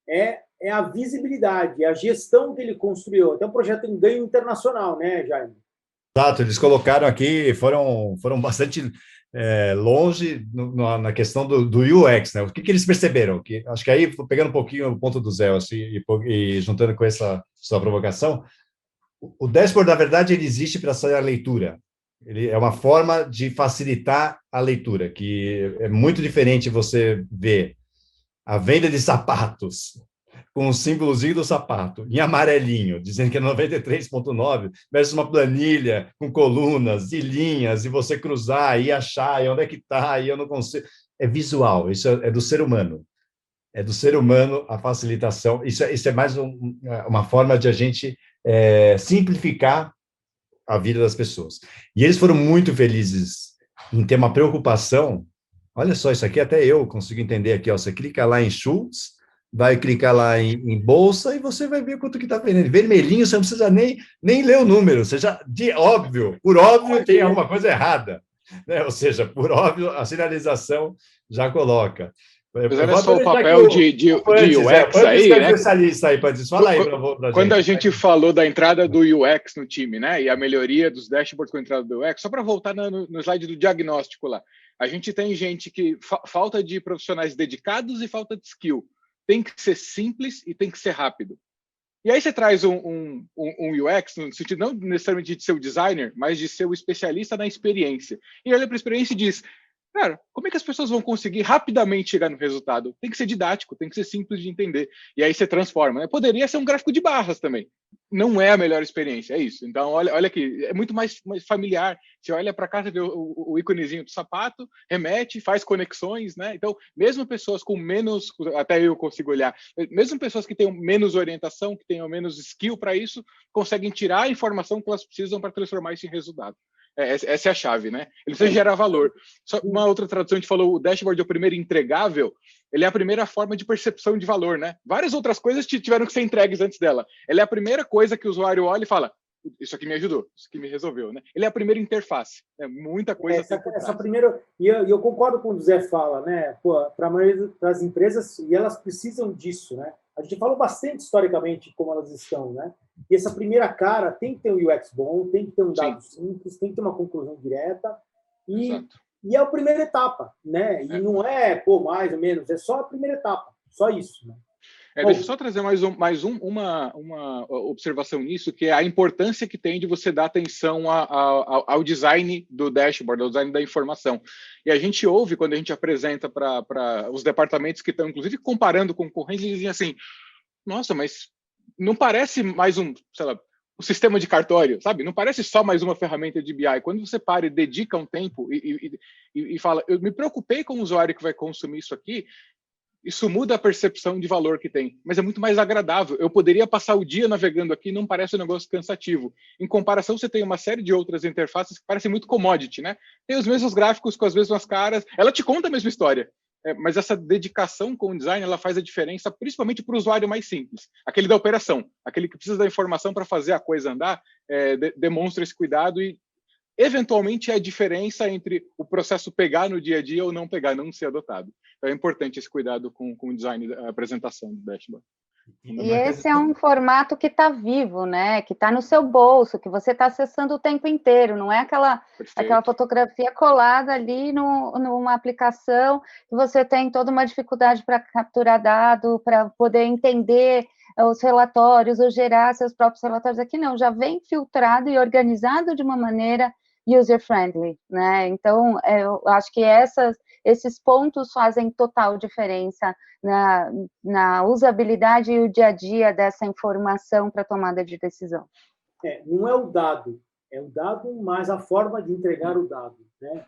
é a visibilidade, a gestão que ele construiu. Até um projeto em ganho internacional, né, Jaime? Exato, eles colocaram aqui, foram bastante longe na questão do UX, né? O que eles perceberam? Acho que aí, pegando um pouquinho o ponto do Zé, assim, e juntando com essa sua provocação, o dashboard, na verdade, ele existe para sair a leitura. Ele é uma forma de facilitar a leitura, que é muito diferente você ver a venda de sapatos com o símbolozinho do sapato, em amarelinho, dizendo que é 93,9, versus uma planilha com colunas e linhas, e você cruzar e achar, e onde é que está, e eu não consigo. É visual, isso é do ser humano. É do ser humano a facilitação. Isso é mais uma forma de a gente simplificar a vida das pessoas. E eles foram muito felizes em ter uma preocupação. Olha só, isso aqui até eu consigo entender aqui. Ó, você clica lá em Schultz, vai clicar lá em bolsa e você vai ver quanto que está vendendo. Vermelhinho, você não precisa nem ler o número. Por óbvio, tem alguma coisa errada, né? Ou seja, por óbvio, a sinalização já coloca. Mas olha só o papel de UX aí, né? Especialista aí, Pantes. Fala aí pra quando a gente falou da entrada do UX no time, né? E a melhoria dos dashboards com a entrada do UX, só para voltar no slide do diagnóstico lá. A gente tem gente que falta de profissionais dedicados e falta de skill. Tem que ser simples e tem que ser rápido. E aí você traz um UX, no sentido não necessariamente de ser o designer, mas de ser o especialista na experiência. E olha para a experiência e diz, cara, como é que as pessoas vão conseguir rapidamente chegar no resultado? Tem que ser didático, tem que ser simples de entender. E aí você transforma, né? Poderia ser um gráfico de barras também. Não é a melhor experiência, é isso. Então, olha aqui, é muito mais familiar. Você olha para cá, você vê o íconezinho do sapato, remete, faz conexões, né? Então, mesmo pessoas com menos, até eu consigo olhar, mesmo pessoas que tenham menos orientação, que tenham menos skill para isso, conseguem tirar a informação que elas precisam para transformar isso em resultado. Essa é a chave, né? Ele precisa gerar valor. Só uma outra tradução, a gente falou, o dashboard é o primeiro entregável, ele é a primeira forma de percepção de valor, né? Várias outras coisas tiveram que ser entregues antes dela. Ele é a primeira coisa que o usuário olha e fala, isso aqui me ajudou, isso aqui me resolveu, né? Ele é a primeira interface, muita coisa. Essa primeira, e eu concordo com o Zé fala, né? Para a maioria das empresas, e elas precisam disso, né? A gente falou bastante historicamente como elas estão, né? E essa primeira cara tem que ter um UX bom, tem que ter um dado simples, tem que ter uma conclusão direta, e é a primeira etapa, né? E não é, mais ou menos, é só a primeira etapa, só isso, né? Deixa eu só trazer mais uma observação nisso, que é a importância que tem de você dar atenção ao design do dashboard, ao design da informação. E a gente ouve, quando a gente apresenta para os departamentos que estão, inclusive, comparando concorrentes, eles dizem assim, nossa, mas não parece mais um sistema de cartório, sabe? Não parece só mais uma ferramenta de BI. Quando você para e dedica um tempo e fala, eu me preocupei com o usuário que vai consumir isso aqui, isso muda a percepção de valor que tem, mas é muito mais agradável. Eu poderia passar o dia navegando aqui e não parece um negócio cansativo. Em comparação, você tem uma série de outras interfaces que parecem muito commodity, né? Tem os mesmos gráficos com as mesmas caras, ela te conta a mesma história. Mas essa dedicação com o design, ela faz a diferença, principalmente para o usuário mais simples, aquele da operação, aquele que precisa da informação para fazer a coisa andar, demonstra esse cuidado e, eventualmente, é a diferença entre o processo pegar no dia a dia ou não pegar, não ser adotado. Então, é importante esse cuidado com o design, a apresentação do dashboard. E esse é um formato que está vivo, né? Que está no seu bolso, que você está acessando o tempo inteiro, não é aquela fotografia colada ali numa aplicação que você tem toda uma dificuldade para capturar dado, para poder entender os relatórios ou gerar seus próprios relatórios. Aqui não, já vem filtrado e organizado de uma maneira user-friendly, né? Então, eu acho que esses pontos fazem total diferença na usabilidade e o dia a dia dessa informação para tomada de decisão. Não é o dado mais a forma de entregar o dado, né?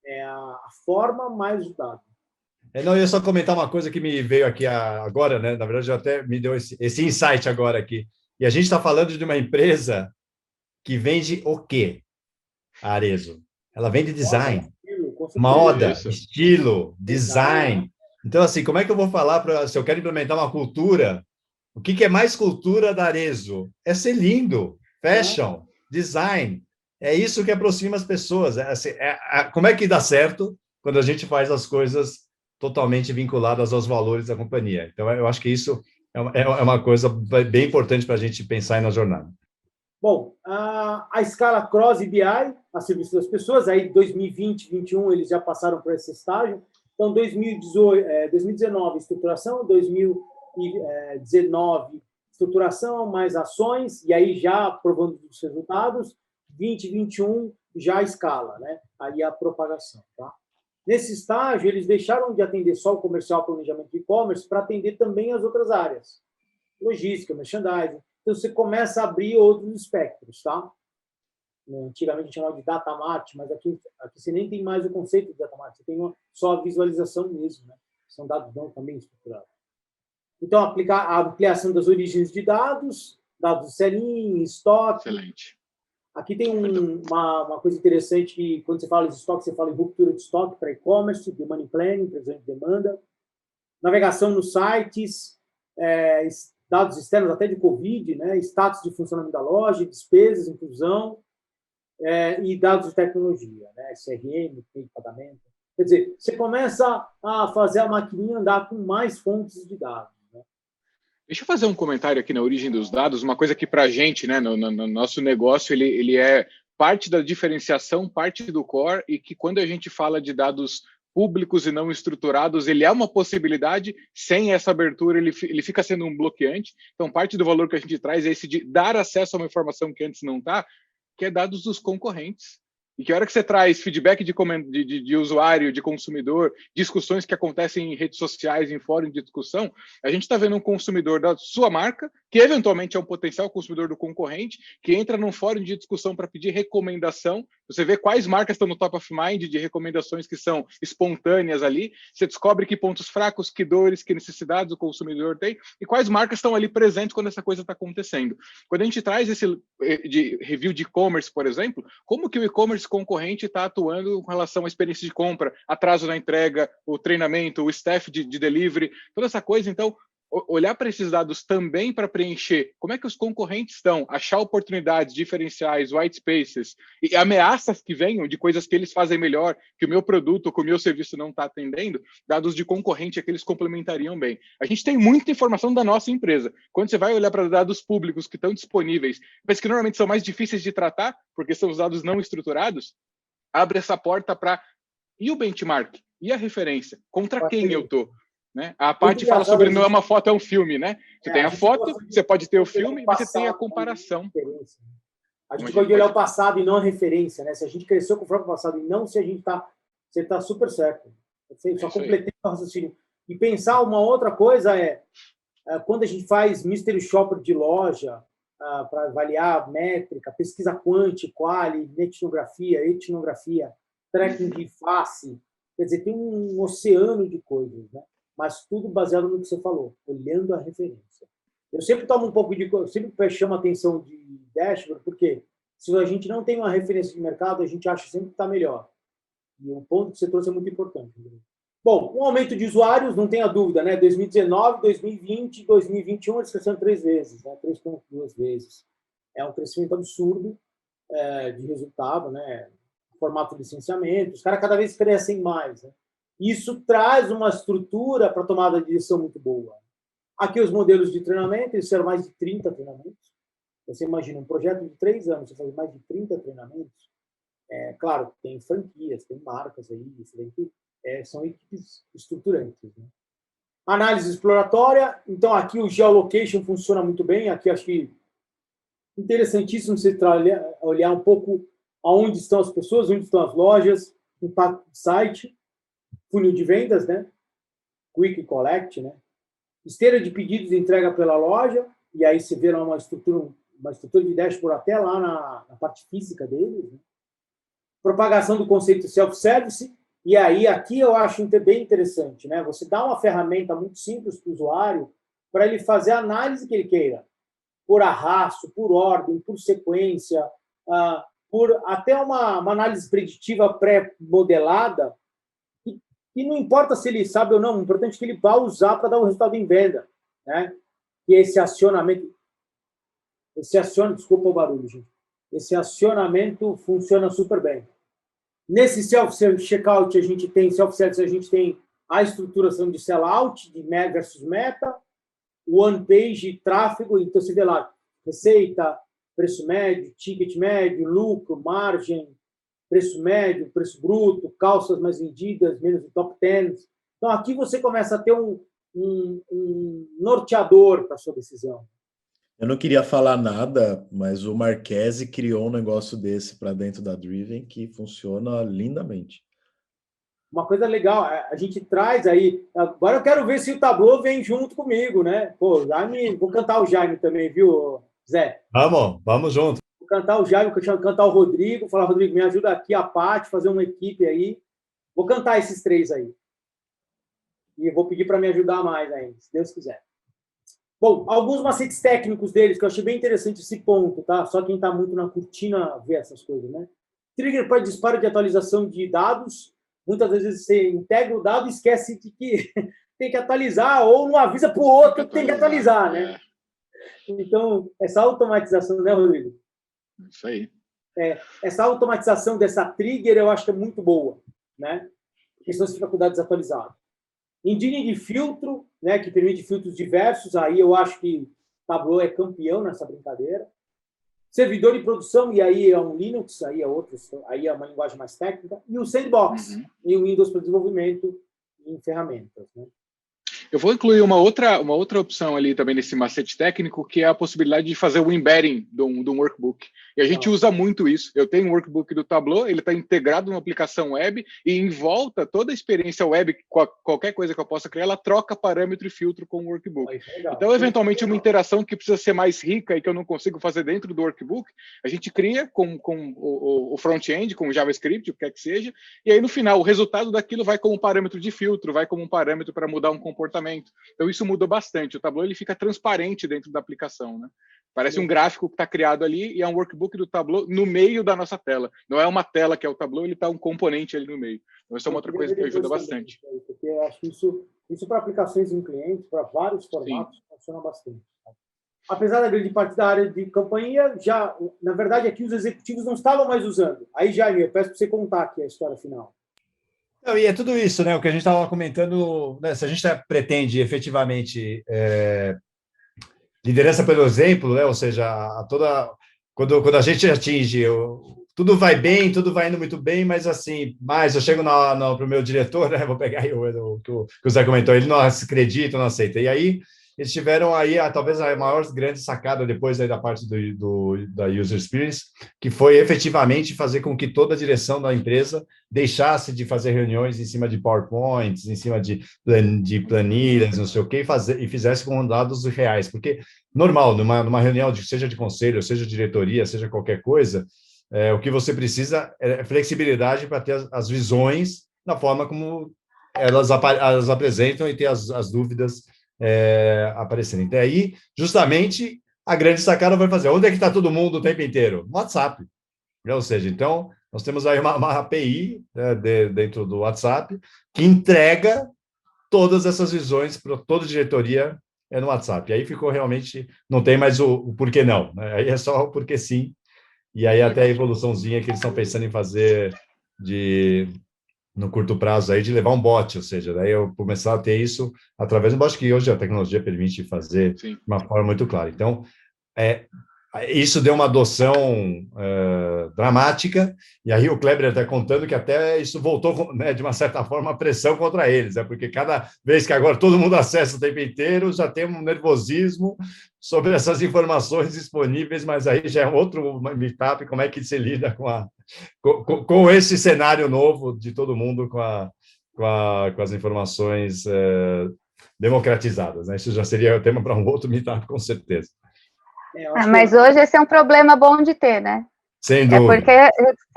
É a forma mais o dado. Não, eu ia só comentar uma coisa que me veio aqui agora, né? Na verdade, até me deu esse insight agora aqui. E a gente está falando de uma empresa que vende o quê? A Arezzo. Ela vende design, moda, estilo, design. Então, assim, como é que eu vou falar se eu quero implementar uma cultura? O que é mais cultura da Arezzo? É ser lindo, fashion, design. É isso que aproxima as pessoas. Como é que dá certo quando a gente faz as coisas totalmente vinculadas aos valores da companhia? Então, eu acho que isso é uma coisa bem importante para a gente pensar aí na jornada. Bom, a escala Cross e BI, a serviço das pessoas, aí 2020, 2021, eles já passaram por esse estágio. Então, 2019, estruturação, 2019, estruturação, mais ações, e aí já provando os resultados, 2021 já a escala, né? Aí a propagação, tá? Nesse estágio, eles deixaram de atender só o comercial, planejamento de e-commerce, para atender também as outras áreas. Logística, merchandising. Então, você começa a abrir outros espectros, tá? Antigamente a gente chamava de data mart, mas aqui você nem tem mais o conceito de data mart, você tem só a visualização mesmo, né? São dados não também estruturados. Então, aplicar a ampliação das origens de dados de sell-in, estoque. Excelente. Aqui tem uma coisa interessante que, quando você fala de estoque, você fala em ruptura de estoque para e-commerce, demand planning, previsão de demanda, navegação nos sites, dados externos até de Covid, né? Status de funcionamento da loja, despesas, inclusão, e dados de tecnologia, né? CRM, meio de pagamento. Quer dizer, você começa a fazer a maquininha andar com mais fontes de dados. Né? Deixa eu fazer um comentário aqui na origem dos dados, uma coisa que para a gente, né, no nosso negócio, ele é parte da diferenciação, parte do core, e que quando a gente fala de dados públicos e não estruturados, ele é uma possibilidade, sem essa abertura ele fica sendo um bloqueante. Então, parte do valor que a gente traz é esse de dar acesso a uma informação que antes não está, que é dados dos concorrentes. E que a hora que você traz feedback de usuário, de consumidor, discussões que acontecem em redes sociais, em fórum de discussão, a gente está vendo um consumidor da sua marca, que eventualmente é um potencial consumidor do concorrente, que entra num fórum de discussão para pedir recomendação. Você vê quais marcas estão no top of mind de recomendações que são espontâneas ali. Você descobre que pontos fracos, que dores, que necessidades o consumidor tem e quais marcas estão ali presentes quando essa coisa está acontecendo. Quando a gente traz esse de review de e-commerce, por exemplo, como que o e-commerce concorrente está atuando com relação à experiência de compra, atraso na entrega, o treinamento, o staff de delivery, toda essa coisa. Então, olhar para esses dados também para preencher como é que os concorrentes estão, achar oportunidades, diferenciais, white spaces e ameaças que venham de coisas que eles fazem melhor, que o meu produto, que o meu serviço não está atendendo, dados de concorrente é que eles complementariam bem. A gente tem muita informação da nossa empresa. Quando você vai olhar para dados públicos que estão disponíveis, mas que normalmente são mais difíceis de tratar, porque são os dados não estruturados, abre essa porta para e o benchmark? E a referência? Contra quem eu estou? Né? A parte fala sobre não é uma foto, é um filme, né? Você tem a foto, você pode ter o filme e você tem a comparação. A gente pode olhar o passado e não a referência, né? Se a gente cresceu com o próprio passado e não se a gente está... Você está super certo. Só completei o raciocínio. E pensar uma outra coisa quando a gente faz mystery shopper de loja para avaliar métrica, pesquisa quanti, quali, etnografia, tracking de face, quer dizer, tem um oceano de coisas, né? mas tudo baseado no que você falou, olhando a referência. Eu sempre tomo um pouco eu sempre chamo a atenção de dashboard, porque se a gente não tem uma referência de mercado, a gente acha sempre que está melhor. E o ponto que você trouxe é muito importante. Bom, um aumento de usuários, não tenha dúvida, né? 2019, 2020, 2021, eles cresceram 3 vezes, né? 3,2 vezes. É um crescimento absurdo de resultado, né? Formato de licenciamento, os caras cada vez crescem mais, né? Isso traz uma estrutura para tomada de decisão muito boa. Aqui os modelos de treinamento, eles fizeram mais de 30 treinamentos. Você imagina, um projeto de 3 anos, você faz mais de 30 treinamentos. Claro, tem franquias, tem marcas aí, são equipes estruturantes, né? Análise exploratória, então aqui o geolocation funciona muito bem, aqui acho que interessantíssimo você olhar um pouco aonde estão as pessoas, onde estão as lojas, impacto do site, funil de vendas, né? Quick Collect, né? Esteira de pedidos e entrega pela loja, e aí você vê lá uma estrutura de dashboard até lá na parte física deles, né? Propagação do conceito self-service, e aí aqui eu acho bem interessante, né? Você dá uma ferramenta muito simples para o usuário para ele fazer a análise que ele queira, por arrasto, por ordem, por sequência, por até uma análise preditiva pré-modelada, e não importa se ele sabe ou não, o importante é que ele vá usar para dar um resultado em venda, né? E esse acionamento, desculpa o barulho, gente. Esse acionamento funciona super bem. Nesse self-service checkout, a gente tem a estruturação de sellout, de versus meta, one page, tráfego, então você vê lá, receita, preço médio, ticket médio, lucro, margem, preço médio, preço bruto, calças mais vendidas, menos do top 10. Então, aqui você começa a ter um norteador para a sua decisão. Eu não queria falar nada, mas o Marchese criou um negócio desse para dentro da Driven que funciona lindamente. Uma coisa legal, a gente traz aí... Agora eu quero ver se o Tableau vem junto comigo, né? Pô, Jaime, vou cantar o Jaime também, viu, Zé? Vamos junto. Vou cantar o Jaime, cantar o Rodrigo, falar, Rodrigo, me ajuda aqui, a Paty, fazer uma equipe aí. Vou cantar esses 3 aí. E vou pedir para me ajudar mais ainda, se Deus quiser. Bom, alguns macetes técnicos deles, que eu achei bem interessante esse ponto, tá? Só quem está muito na cortina vê essas coisas, né? Trigger para disparo de atualização de dados. Muitas vezes você integra o dado e esquece de que tem que atualizar, ou não avisa para o outro que tem que atualizar, né? Então, essa automatização, né, Rodrigo? Isso aí. Essa automatização dessa trigger eu acho que é muito boa, né? Porque senão você fica com dados desatualizados. Engine de filtro, né, que permite filtros diversos, aí eu acho que Tableau é campeão nessa brincadeira. Servidor de produção, e aí é um Linux, aí é uma linguagem mais técnica. E o Sandbox, e o Windows para desenvolvimento em ferramentas, né? Eu vou incluir uma outra opção ali também nesse macete técnico, que é a possibilidade de fazer o embedding de um workbook. E a gente usa muito isso. Eu tenho um workbook do Tableau, ele está integrado numa aplicação web, e em volta, toda a experiência web, qualquer coisa que eu possa criar, ela troca parâmetro e filtro com o workbook. Então, eventualmente, uma interação que precisa ser mais rica e que eu não consigo fazer dentro do workbook, a gente cria com o front-end, com o JavaScript, o que quer que seja, e aí, no final, o resultado daquilo vai como um parâmetro de filtro, vai como um parâmetro para mudar um comportamento. Então, isso muda bastante. O Tableau ele fica transparente dentro da aplicação, né? Parece um gráfico que está criado ali e é um workbook do Tableau no meio da nossa tela. Não é uma tela que é o Tableau, ele está um componente ali no meio. Então, isso é uma outra coisa que ajuda bastante. Porque eu acho que isso para aplicações em clientes, para vários formatos, funciona bastante. Apesar da grande parte da área de campanha, já, na verdade, aqui os executivos não estavam mais usando. Aí, Jaime, eu peço para você contar aqui a história final. Não, e é tudo isso, né? O que a gente estava comentando, né? Se a gente pretende efetivamente liderança pelo exemplo, né? Ou seja, quando a gente atinge, tudo vai bem, tudo vai indo muito bem, mas assim, eu chego para o meu diretor, né? Vou pegar aí o que o Zé comentou, ele não acredita, não aceita. E aí eles tiveram aí talvez a maior grande sacada depois aí da parte da User Experience, que foi efetivamente fazer com que toda a direção da empresa deixasse de fazer reuniões em cima de PowerPoints, em cima de planilhas, não sei o quê, e fizesse com dados reais. Porque, normal, numa reunião, seja de conselho, seja diretoria, seja qualquer coisa, o que você precisa é flexibilidade para ter as visões da forma como elas apresentam e tem as dúvidas aparecendo. Então, aí, justamente, a grande sacada vai fazer. Onde é que está todo mundo o tempo inteiro? No WhatsApp. Ou seja, então, nós temos aí uma API, né, dentro do WhatsApp que entrega todas essas visões para toda a diretoria no WhatsApp. E aí ficou realmente, não tem mais o porquê não, né? Aí é só o porquê sim. E aí até a evoluçãozinha que eles estão pensando em fazer no curto prazo aí, de levar um bot, ou seja, daí eu começar a ter isso através do bot, que hoje a tecnologia permite fazer de uma forma muito clara. Então, isso deu uma adoção dramática, e aí o Kleber está contando que até isso voltou, né, de uma certa forma, a pressão contra eles, porque cada vez que agora todo mundo acessa o tempo inteiro, já tem um nervosismo sobre essas informações disponíveis, mas aí já é outro meetup, como é que se lida com esse cenário novo de todo mundo com as informações democratizadas, né? Isso já seria o tema para um outro meetup, com certeza. Mas hoje esse é um problema bom de ter, né? Sem dúvida. Porque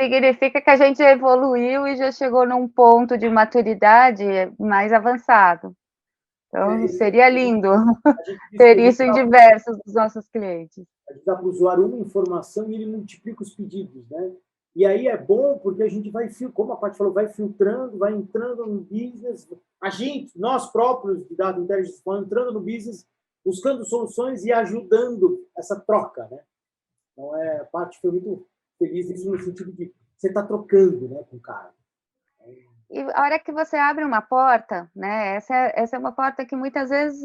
significa que a gente evoluiu e já chegou num ponto de maturidade mais avançado. Então, seria lindo ter isso em diversos dos nossos clientes. A gente dá para o usuário uma informação e ele multiplica os pedidos, né? E aí é bom porque a gente vai, como a Paty falou, vai filtrando, vai entrando no business. Nós próprios de Data Intelligence, vamos entrando no business, buscando soluções e ajudando essa troca, né? Então, a Paty foi muito feliz nisso, no sentido de você está trocando, né, com o cara. E a hora que você abre uma porta, né? Essa é uma porta que muitas vezes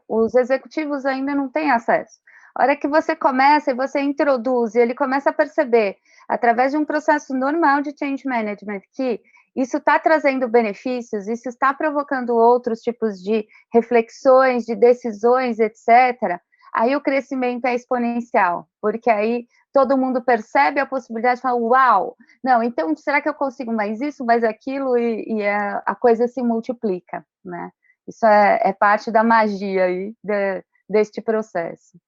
os executivos ainda não têm acesso. A hora que você começa e você introduz, e ele começa a perceber, através de um processo normal de change management, que isso está trazendo benefícios, isso está provocando outros tipos de reflexões, de decisões, etc., aí o crescimento é exponencial, porque aí todo mundo percebe a possibilidade de falar, uau, não, então será que eu consigo mais isso, mais aquilo, e a coisa se multiplica, né? Isso é parte da magia aí deste processo.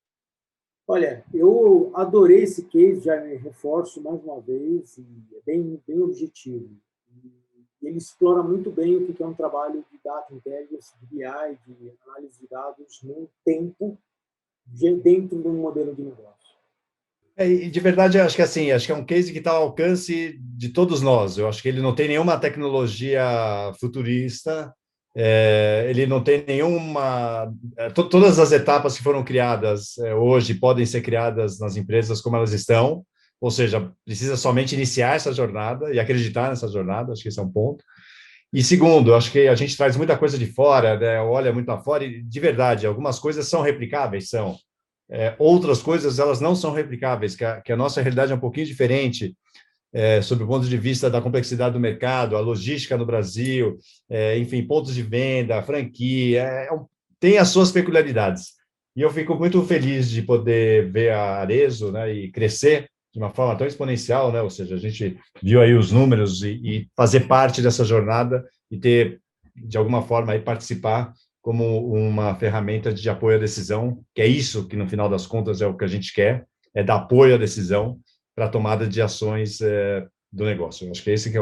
Olha, eu adorei esse case, já me reforço mais uma vez, e é bem objetivo. Ele explora muito bem o que é um trabalho de Data Intelligence, de BI, de análise de dados no tempo, dentro de um modelo de negócio. E de verdade, acho que é um case que está ao alcance de todos nós. Eu acho que ele não tem nenhuma tecnologia futurista, ele não tem nenhuma... Todas as etapas que foram criadas hoje podem ser criadas nas empresas como elas estão, ou seja, precisa somente iniciar essa jornada e acreditar nessa jornada, acho que esse é um ponto. E segundo, acho que a gente traz muita coisa de fora, né, olha muito afora, e de verdade, algumas coisas são replicáveis, são. Outras coisas, elas não são replicáveis, que a nossa realidade é um pouquinho diferente, sob o ponto de vista da complexidade do mercado, a logística no Brasil, enfim, pontos de venda, franquia, tem as suas peculiaridades. E eu fico muito feliz de poder ver a Arezzo, né, e crescer de uma forma tão exponencial, né? Ou seja, a gente viu aí os números e fazer parte dessa jornada e ter, de alguma forma, aí participar como uma ferramenta de apoio à decisão, que é isso que, no final das contas, é o que a gente quer, é dar apoio à decisão para a tomada de ações do negócio. Eu acho que esse que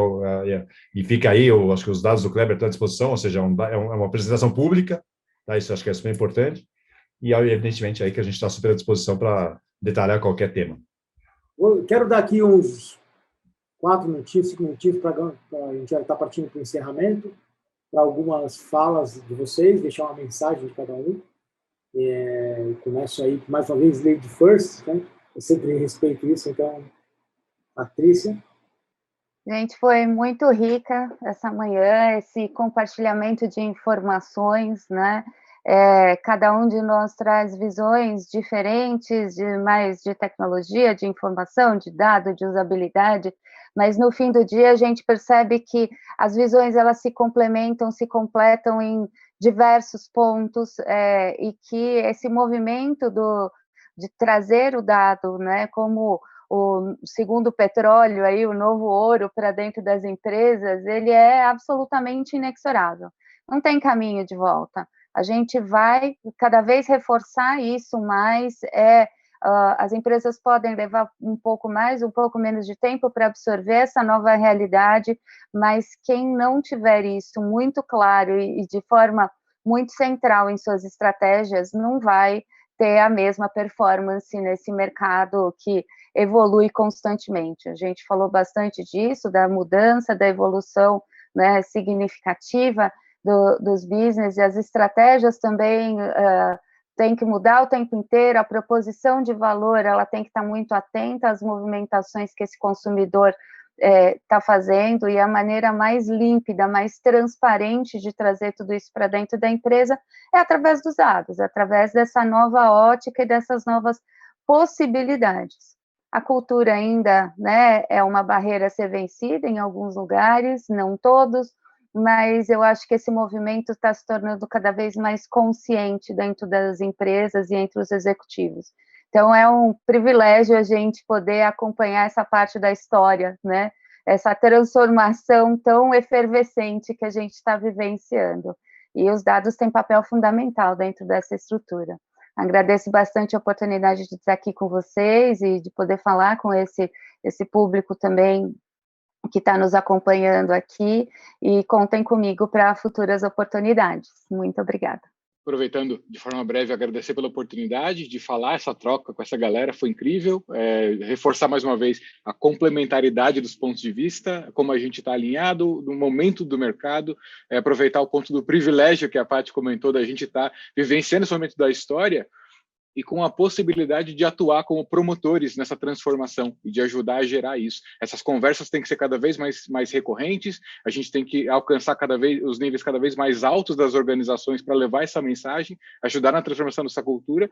e fica aí, eu acho que os dados do Kleber estão à disposição, ou seja, é uma apresentação pública, tá? Isso acho que é super importante, e, evidentemente, aí que a gente está super à disposição para detalhar qualquer tema. Eu quero dar aqui uns 4 minutinhos, 5 minutinhos, para a gente já estar partindo para o encerramento, para algumas falas de vocês, deixar uma mensagem de cada um. Começo aí, mais uma vez, Lady First, né? Eu sempre respeito isso, então, Patrícia. Gente, foi muito rica essa manhã, esse compartilhamento de informações, né? Cada um de nós traz visões diferentes, mais de tecnologia, de informação, de dado, de usabilidade, mas no fim do dia a gente percebe que as visões elas se complementam, se completam em diversos pontos, e que esse movimento de trazer o dado, né, como o segundo petróleo, aí, o novo ouro para dentro das empresas, ele é absolutamente inexorável, não tem caminho de volta. A gente vai cada vez reforçar isso mais, as empresas podem levar um pouco menos de tempo para absorver essa nova realidade, mas quem não tiver isso muito claro e de forma muito central em suas estratégias, não vai ter a mesma performance nesse mercado que evolui constantemente. A gente falou bastante disso, da mudança, da evolução, né, significativa dos business, e as estratégias também tem que mudar o tempo inteiro, a proposição de valor ela tem que estar muito atenta às movimentações que esse consumidor está fazendo, e a maneira mais límpida, mais transparente de trazer tudo isso para dentro da empresa é através dos dados, através dessa nova ótica e dessas novas possibilidades. A cultura ainda, né, é uma barreira a ser vencida em alguns lugares, não todos, mas eu acho que esse movimento está se tornando cada vez mais consciente dentro das empresas e entre os executivos. Então, é um privilégio a gente poder acompanhar essa parte da história, né? Essa transformação tão efervescente que a gente está vivenciando. E os dados têm papel fundamental dentro dessa estrutura. Agradeço bastante a oportunidade de estar aqui com vocês e de poder falar com esse público também que está nos acompanhando aqui, e contem comigo para futuras oportunidades. Muito obrigada. Aproveitando de forma breve, agradecer pela oportunidade de falar, essa troca com essa galera foi incrível, reforçar mais uma vez a complementaridade dos pontos de vista, como a gente está alinhado no momento do mercado, aproveitar o ponto do privilégio que a Paty comentou, da gente estar vivenciando esse momento da história, e com a possibilidade de atuar como promotores nessa transformação e de ajudar a gerar isso. Essas conversas têm que ser cada vez mais recorrentes, a gente tem que alcançar os níveis cada vez mais altos das organizações para levar essa mensagem, ajudar na transformação dessa cultura,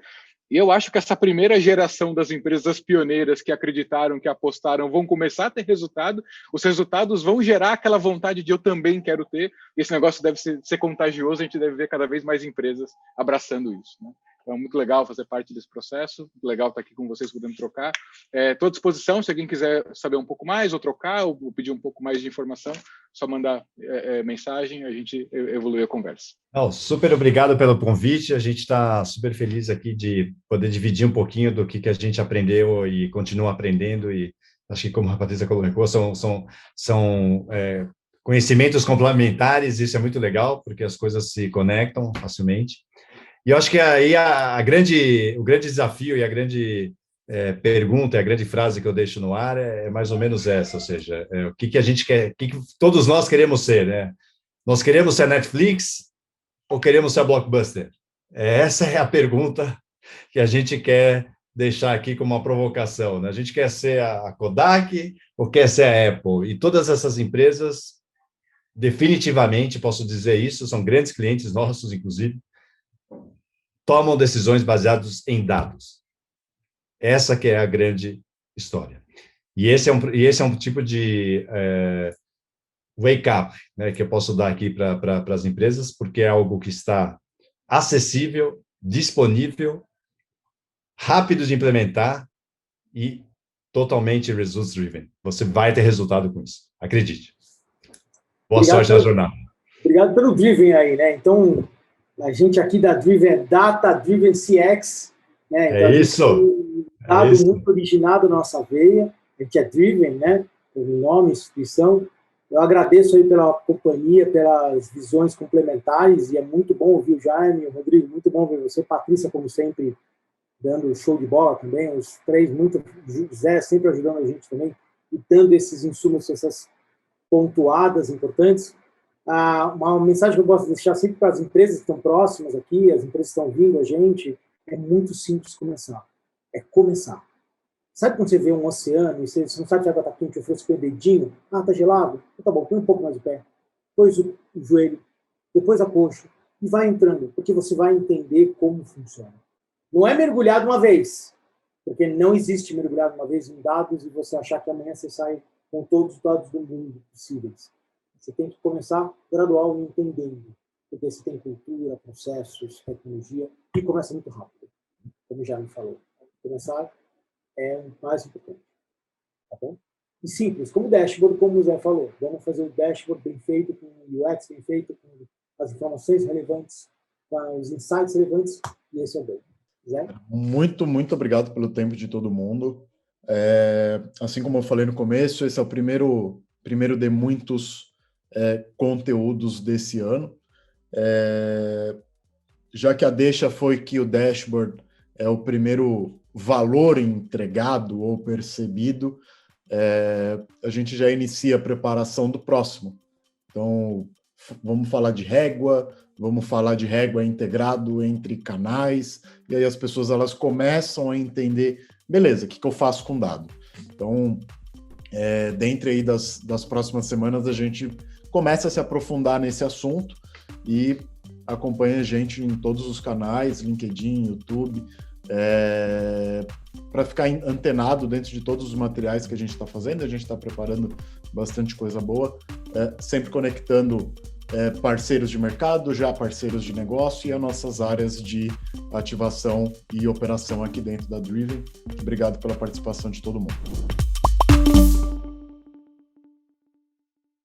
e eu acho que essa primeira geração das empresas pioneiras que acreditaram, que apostaram, vão começar a ter resultado, os resultados vão gerar aquela vontade de eu também quero ter, e esse negócio deve ser contagioso, a gente deve ver cada vez mais empresas abraçando isso, né? Então, muito legal fazer parte desse processo, muito legal estar aqui com vocês, podendo trocar. Estou à disposição, se alguém quiser saber um pouco mais, ou trocar, ou pedir um pouco mais de informação, só mandar mensagem, a gente evolui a conversa. Super obrigado pelo convite, a gente está super feliz aqui de poder dividir um pouquinho do que a gente aprendeu e continua aprendendo, e acho que, como a Patrícia colocou, são conhecimentos complementares, isso é muito legal, porque as coisas se conectam facilmente. E eu acho que aí o grande desafio e a grande pergunta, a grande frase que eu deixo no ar é mais ou menos essa, ou seja, o que a gente quer, o que todos nós queremos ser, né? Nós queremos ser a Netflix ou queremos ser a Blockbuster? Essa é a pergunta que a gente quer deixar aqui como uma provocação, né? A gente quer ser a Kodak ou quer ser a Apple? E todas essas empresas, definitivamente, posso dizer isso, são grandes clientes nossos, inclusive, tomam decisões baseadas em dados. Essa que é a grande história. E esse é um tipo de wake-up, né, que eu posso dar aqui para as empresas, porque é algo que está acessível, disponível, rápido de implementar e totalmente results-driven. Você vai ter resultado com isso. Acredite. Boa sorte na jornada. Obrigado pelo driven aí, né? Então, a gente aqui da Driven é Data Driven CX, né? Então, isso. Um dado muito originado na nossa veia, a gente é Driven, né? Pelo nome, instituição. Eu agradeço aí pela companhia, pelas visões complementares, e é muito bom ouvir o Jaime, o Rodrigo, muito bom ver você, Patrícia, como sempre, dando show de bola também, os três, muito, Zé sempre ajudando a gente também, e dando esses insumos, essas pontuadas importantes. Uma mensagem que eu gosto de deixar sempre para as empresas que estão próximas aqui, as empresas que estão vindo a gente, é muito simples começar. É começar. Sabe quando você vê um oceano e você não sabe se a água está quente ou fresca, põe o dedinho? Está gelado? Tá bom, põe um pouco mais de pé. Depois o joelho, depois a coxa, e vai entrando, porque você vai entender como funciona. Não é mergulhar de uma vez, porque não existe mergulhar de uma vez em dados e você achar que amanhã você sai com todos os dados do mundo possíveis. Você tem que começar gradual e entendendo, porque você tem cultura, processos, tecnologia, e começa muito rápido, como já me falou. Começar é o mais importante, tá bom? E simples, como o dashboard, como o Zé falou, vamos fazer o dashboard bem feito, com o UX bem feito, com as informações relevantes, com os insights relevantes, e esse é o bem. Zé? Muito, muito obrigado pelo tempo de todo mundo. Assim como eu falei no começo, esse é o primeiro de muitos conteúdos desse ano. Já que a deixa foi que o dashboard é o primeiro valor entregado ou percebido, a gente já inicia a preparação do próximo. Então, vamos falar de régua, vamos falar de régua integrado entre canais, e aí as pessoas elas começam a entender, beleza, o que eu faço com dado? Então, dentro aí das próximas semanas, a gente começa a se aprofundar nesse assunto e acompanha a gente em todos os canais, LinkedIn, YouTube, para ficar antenado dentro de todos os materiais que a gente está fazendo. A gente está preparando bastante coisa boa, sempre conectando parceiros de mercado, já parceiros de negócio e as nossas áreas de ativação e operação aqui dentro da Driven. Obrigado pela participação de todo mundo.